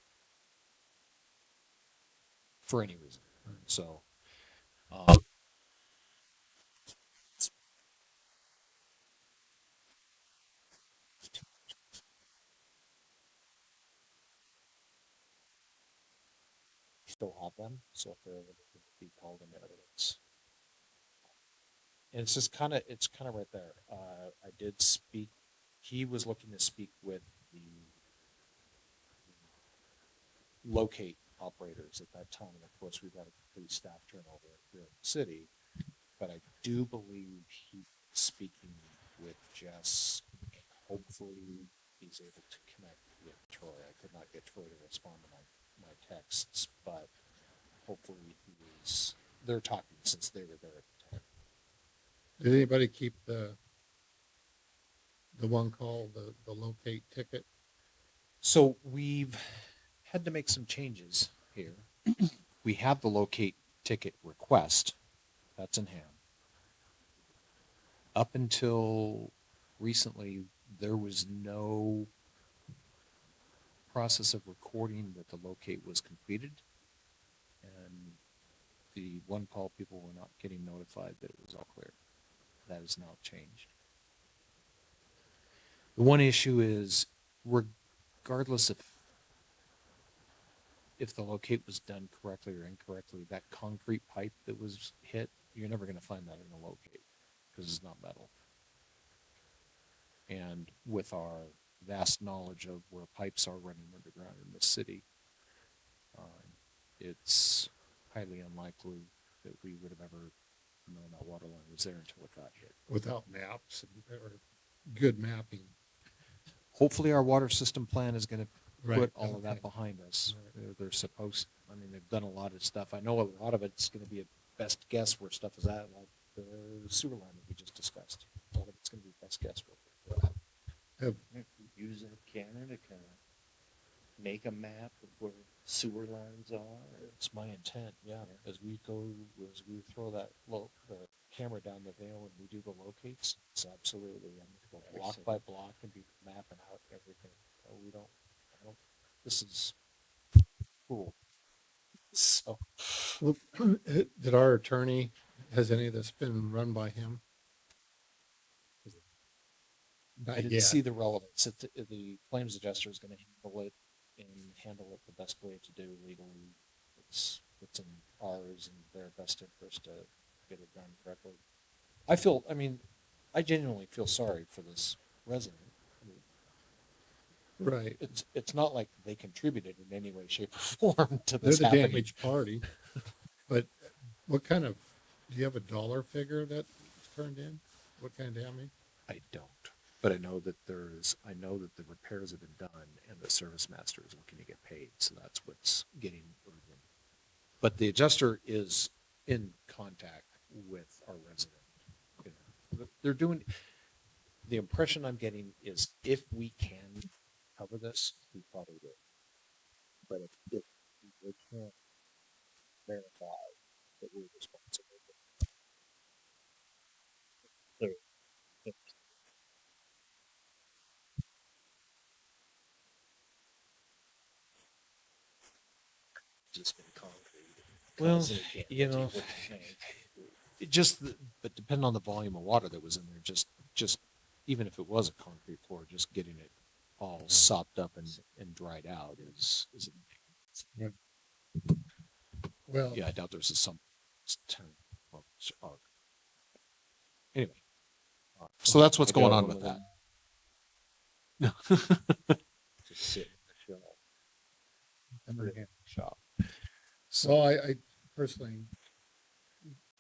any reason. So, still have them, so if they're able to be called into evidence. And it's kind of right there. I did speak, he was looking to speak with the locate operators at that time. And of course, we've had a complete staff turnover here in the city, but I do believe he's speaking with Jess. Hopefully he's able to connect with Troy. I could not get Troy to respond to my texts, but hopefully they're talking since they were there at the time. Did anybody keep the one call, the locate ticket? So we've had to make some changes here. We have the locate ticket request. That's in hand. Up until recently, there was no process of recording that the locate was completed. And the one call people were not getting notified that it was all clear. That has now changed. The one issue is, regardless if the locate was done correctly or incorrectly, that concrete pipe that was hit, you're never going to find that in a locate because it's not metal. And with our vast knowledge of where pipes are running underground in the city, it's highly unlikely that we would have ever known that water line was there until it got hit. Without maps or good mapping. Hopefully our water system plan is going to Right, put all of that okay. behind us. They're supposed, I mean, they've done a lot of stuff. I know a lot of it's going to be a best guess where stuff is at, like the sewer line that we just discussed. A lot of it's going to be best guess where Have, Use that camera to kind of make a map of where sewer lines are. it's my intent, yeah, as we throw the camera down the Vale and we do the locates, it's absolutely, I'm gonna go block by block and be mapping out everything. We don't, I don't, this is cool. So, Well, did our attorney, has any of this been run by him? I Not didn't yet. see the relevance. The claims adjuster is gonna handle it and handle it the best way to do legally. It's in ours and their best interest to get it done correctly. I mean, I genuinely feel sorry for this resident. I mean, Right. it's not like they contributed in any way, shape, or form to They're this the happening. damaged party. But what kind of, do you have a dollar figure that's turned in? What kind of damage? I don't, but I know that I know that the repairs have been done and the service master is looking to get paid, so that's what's getting urgent. But the adjuster is in contact with our resident. You know, they're doing, the impression I'm getting is if we can cover this, we probably will. But if we can't verify that we're responsible, they're Just been concrete. Well, Constantly you damage know, with the tank. it just, but depending on the volume of water that was in there, just even if it was a concrete floor, just getting it all sopped up and dried out is Well, yeah, I doubt there's some well, anyway. So that's what's I got going on one with of that. Just sitting in the shop. underhand. Shop. So I personally,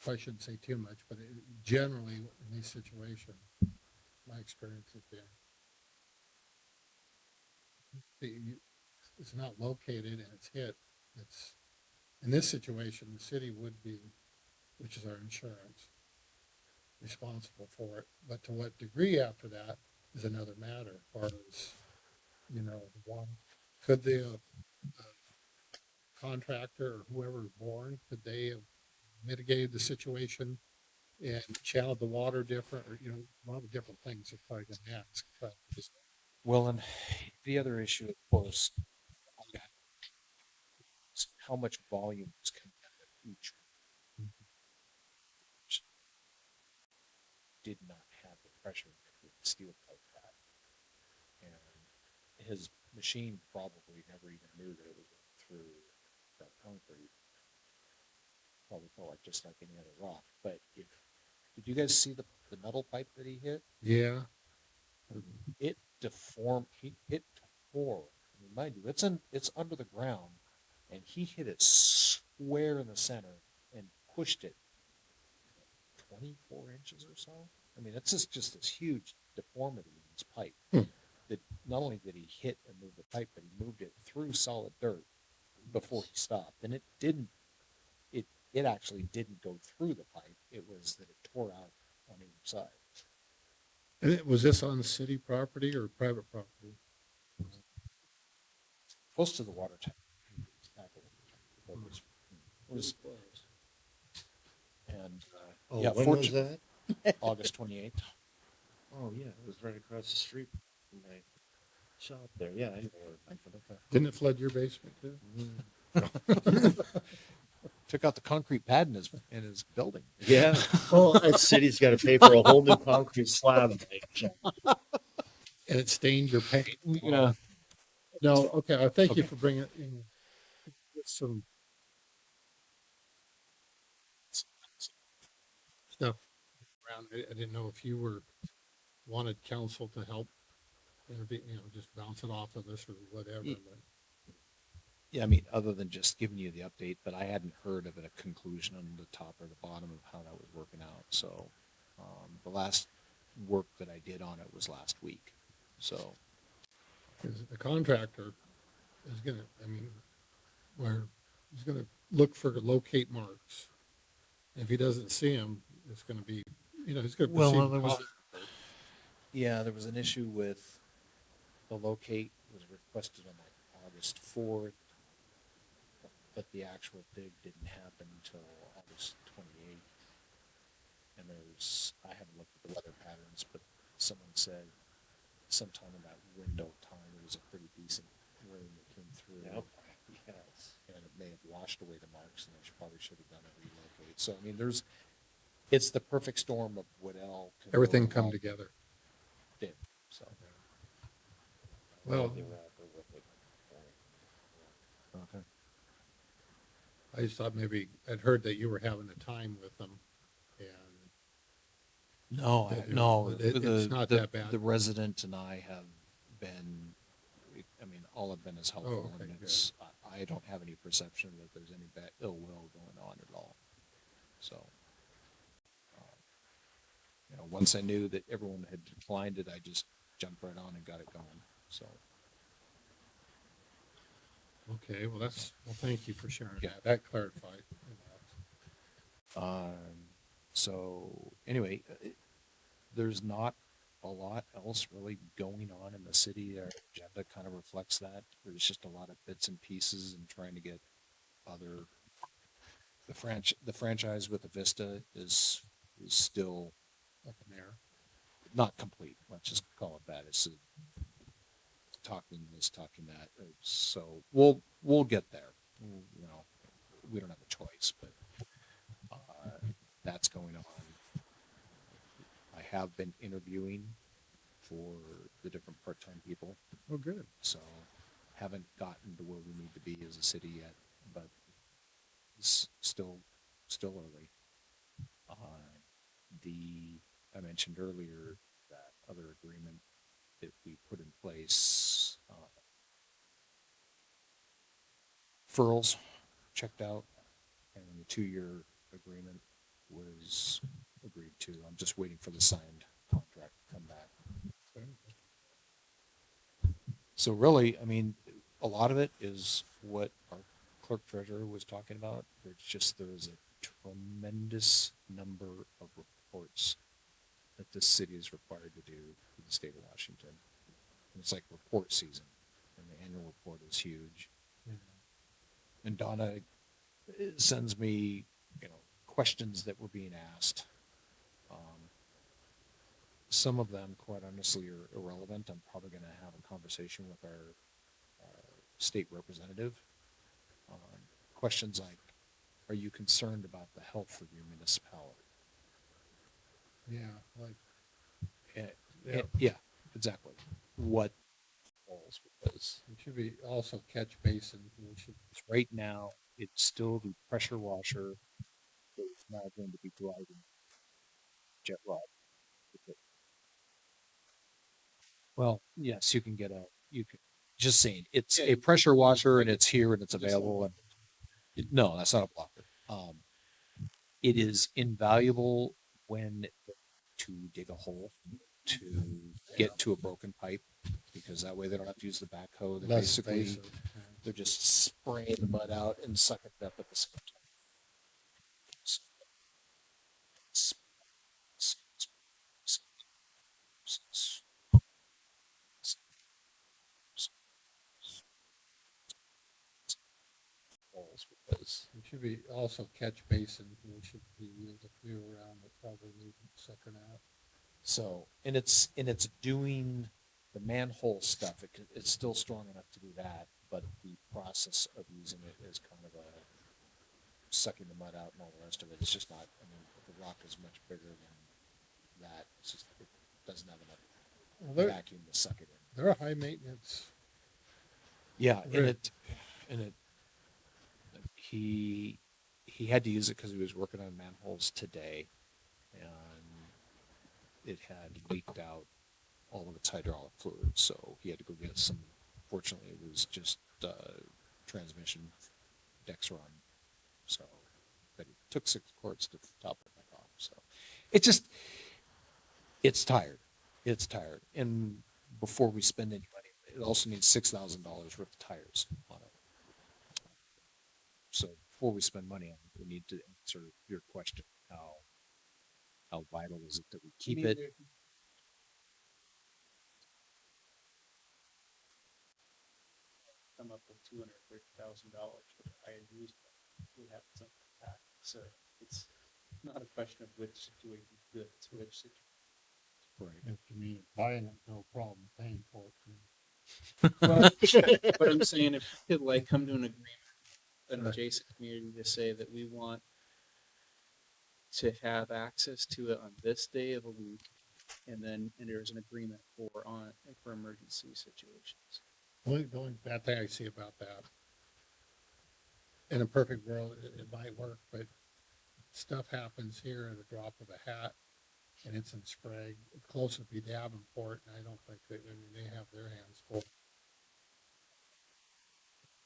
probably shouldn't say too much, but generally in these situations, my experience has been it's not located and it's hit. It's, in this situation, the city would be, which is our insurance, responsible for it. But to what degree after that is another matter. As far as, one, could the contractor or whoever is born, could they have mitigated the situation and channeled the water different, or, a lot of different things they're probably going to ask. But just, Well, and the other issue, of course, is how much volume is coming out of each which did not have the pressure that the steel pipe had. And his machine probably never even knew that it was going through that concrete. Probably felt like just like any other rock. But did you guys see the metal pipe that he hit? yeah, It deformed. It tore. I mean, mind you, it's under the ground, and he hit it square in the center and pushed it 24 inches or so. I mean, it's just this huge deformity in this pipe. That not only did he hit and move the pipe, but he moved it through solid dirt before he stopped. And it didn't. It actually didn't go through the pipe. It was that it tore out on either side. and was this on city property or private property? Close to the water tank. It was and Oh, yeah, when was that? August 28th. Oh, yeah, it was right across the street from my shop there. Yeah, I know where. Didn't it flood your basement too? Took out the concrete pad in his building. Yeah. Well, the city's got to pay for a whole new concrete slab. And it stained your paint. Yeah. No, okay, thank you Okay. for bringing in some stuff around. I didn't know if you wanted council to help intervene, just bounce it off of us or whatever. Ye- But Yeah, I mean, other than just giving you the update, but I hadn't heard of a conclusion on the top or the bottom of how that was working out. So the last work that I did on it was last week. So 'cause the contractor is gonna, he's gonna look for locate marks. If he doesn't see them, it's gonna be, he's gonna Well, proceed. there was yeah, there was an issue with the locate was requested on like August 4th, but the actual dig didn't happen until August 28th. and I haven't looked at the weather patterns, but someone said sometime in that window of time, there was a pretty decent rain that came through. Yep. Yes. And it may have washed away the marks, and probably should have done a relocate. So, I mean, it's the perfect storm of what all. can go Everything come wrong. together. Did, so. Well, They were out there with it. Okay. I just thought maybe, I'd heard that you were having a time with them, and No, That- no, it's not that bad. The resident and I have been, I mean, all have been as helpful, okay, and good. it's, I don't have any perception that there's any bad ill will going on at all. So, once I knew that everyone had declined it, I just jumped right on and got it going. So, okay, well, thank you for sharing Yeah. that. That clarified. so anyway, there's not a lot else really going on in the city. Our agenda kind of reflects that. There's just a lot of bits and pieces and trying to get the franchise with the Vista is still Up in there. not complete. Let's just call it that. It's talking this, talking that. So we'll get there. We don't have a choice, but that's going on. I have been interviewing for the different part-time people, Oh, good. so haven't gotten to where we need to be as a city yet, but it's still early. I mentioned earlier that other agreement that we put in place, furls checked out, and the 2-year agreement was agreed to. I'm just waiting for the signed contract to come back. So really, I mean, a lot of it is what our clerk treasurer was talking about. There is a tremendous number of reports that this city is required to do for the state of Washington. And it's like report season, and the annual report is huge. And Donna sends me, questions that were being asked. Some of them, quite honestly, are irrelevant. I'm probably going to have a conversation with our state representative. Questions like, are you concerned about the health of your municipality? Yeah, like, Yeah, exactly. What falls with this? it should be also catch basin. We should, Right now, it's still the pressure washer that is now going to be driving jet rod. Well, yes, just saying, it's a pressure washer and it's here and it's available. And no, that's not a blocker. It is invaluable when to dig a hole to get to a broken pipe, because that way they don't have to use the backhoe. They're less basically, invasive. they're just spraying the mud out and sucking it up at the same time. Because It should be also catch basin. We should be able to clear around that probably need sucking out. so, and it's doing the manhole stuff. It's still strong enough to do that, but the process of using it is kind of a sucking the mud out and all the rest of it. It's just not. I mean, the rock is much bigger than that. It's just it doesn't have enough Well, vacuum to suck it in. they're a high maintenance. Yeah, Right. he had to use it because he was working on manholes today, and it had leaked out all of its hydraulic fluid, so he had to go get some. Fortunately, it was just transmission Dexron, so but it took 6 quarts to top it back off. So it's tired. It's tired, and before we spend any money, it also needs $6,000 worth of tires on it. So before we spend money on it, we need to answer your question: how vital is it that we keep it? Come up with $230,000 for the higher used one. We have something back. So it's not a question of which situation is good, it's which situation. Right. If to me, buying it, no problem, paying for it. Well, but I'm saying if we could like come to an agreement, an Right. adjacent community to say that we want to have access to it on this day of the week, and then, and there's an agreement for emergency situations. The only bad thing I see about that, in a perfect world, it might work, but stuff happens here at the drop of a hat, and it's in Sprague, close to be Davenport, and I don't think that, I mean, they have their hands full.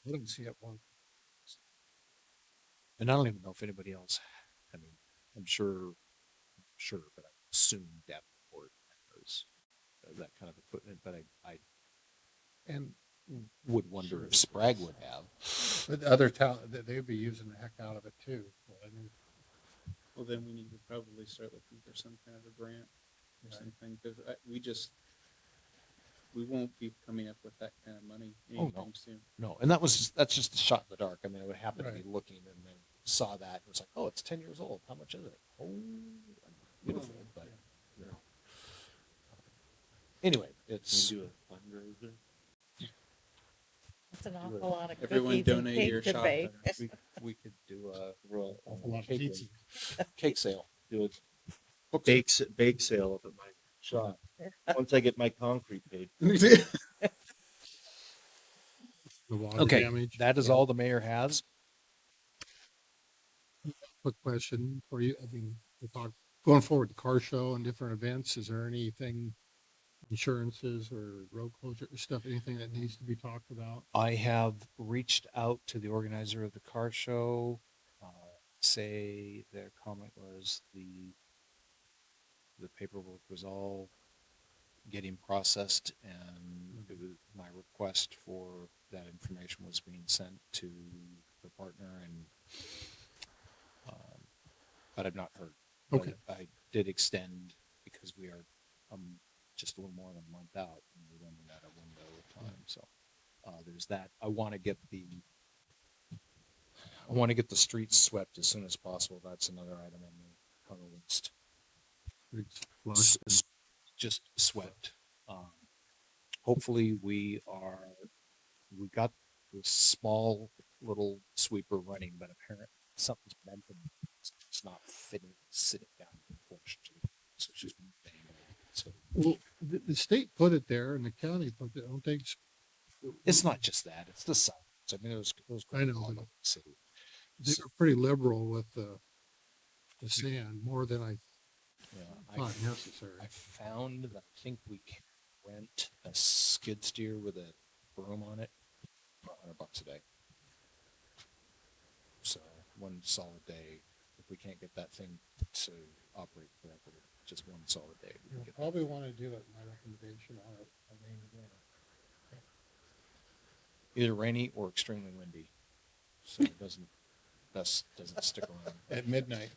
I don't see it one. And I don't even know if anybody else, I mean, I'm sure, but I assume Davenport has that kind of equipment, but I And, would wonder if Sprague would have. but the other town, they'd be using the heck out of it too. Well, I mean, Well, then we need to probably start looking for some kind of a grant or Right. something, because we won't be coming up with that kind of money Oh, no. anytime soon. No, and that's just a shot in the dark. I mean, I would happen to be Right. looking and then saw that and was like, oh, it's 10 years old. How much is it? Oh, beautiful, but you know. Anyway, Can it's we do a fundraiser? That's an awful lot of Everyone cookies and donate your cake to shop bake. we could do a awful lot of cake, pizza. cake sale. Do a bake sale up at my shop. Once I get my concrete paid. The water Okay, damage. that is all the mayor has. Quick question for you. I mean, we talk going forward, the car show and different events. Is there anything, insurances or road closure stuff, anything that needs to be talked about? I have reached out to the organizer of the car show. Say their comment was the paperwork was all getting processed, and it was, my request for that information was being sent to the partner, and but I've not heard. But Okay. I did extend because we are just a little more than a month out, and we're running out of window of time. So there's that. I want to get the streets swept as soon as possible. That's another item on the list. It's S- flushed and- s- just swept. Hopefully we got this small little sweeper running, but apparently something's bent and it's not sitting down, unfortunately. So it's just banging. So Well, the state put it there and the county put it, don't they? it's not just that; it's the signs. I mean, those I know, all but- over the city. They were pretty liberal with the sand, more than I Yeah, thought necessary. I found that I think we can rent a skid steer with a broom on it for $100 a day. So one solid day, if we can't get that thing to operate correctly, just one solid day. we can You'll get that. probably want to do it, my recommendation on a rainy day. Either rainy or extremely windy, so it doesn't stick around. At midnight.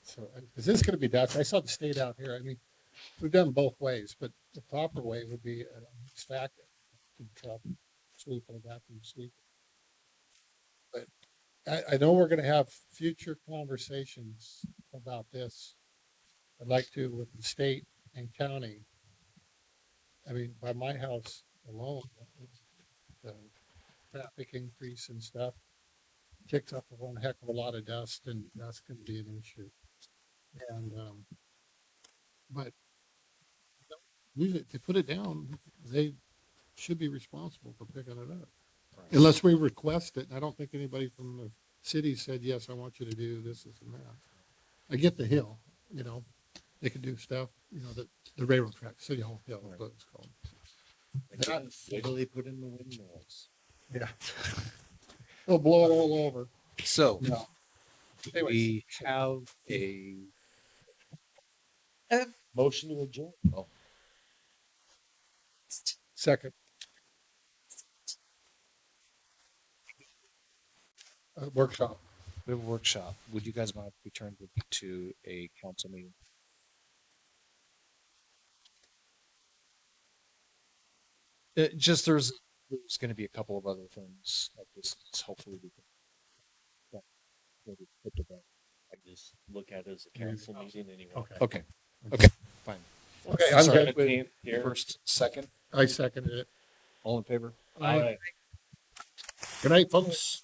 So, is this gonna be dusk? I saw the state out here. I mean, we've done both ways, but the proper way would be a stack truck sweep and a vacuum sweep. But I know we're gonna have future conversations about this. I'd like to with the state and county. I mean, by my house alone, the traffic increase and stuff kicks up a one heck of a lot of dust, and that's gonna be an issue. And, but usually if they put it down, they should be responsible for picking it up. Right. Unless we request it, and I don't think anybody from the city said, yes, I want you to do this and that. I get the hill, you know, they could do stuff, you know, the railroad track, City Hall Hill, is what it's called. Wait till they put in the windmills. Yeah. They'll blow it all over. So No. Anyways, we have a Motion to adjourn. second. Workshop. We have a workshop. Would you guys mind if we turned it to a council meeting? Just there's going to be a couple of other things like this. Hopefully we can maybe put to bed. Like just look at it as a council meeting anyway. Okay. Okay, okay, fine. Okay, I'm Sorry, good with, 17th here. First, second, I seconded it. all in favor? Aye. Good night, folks.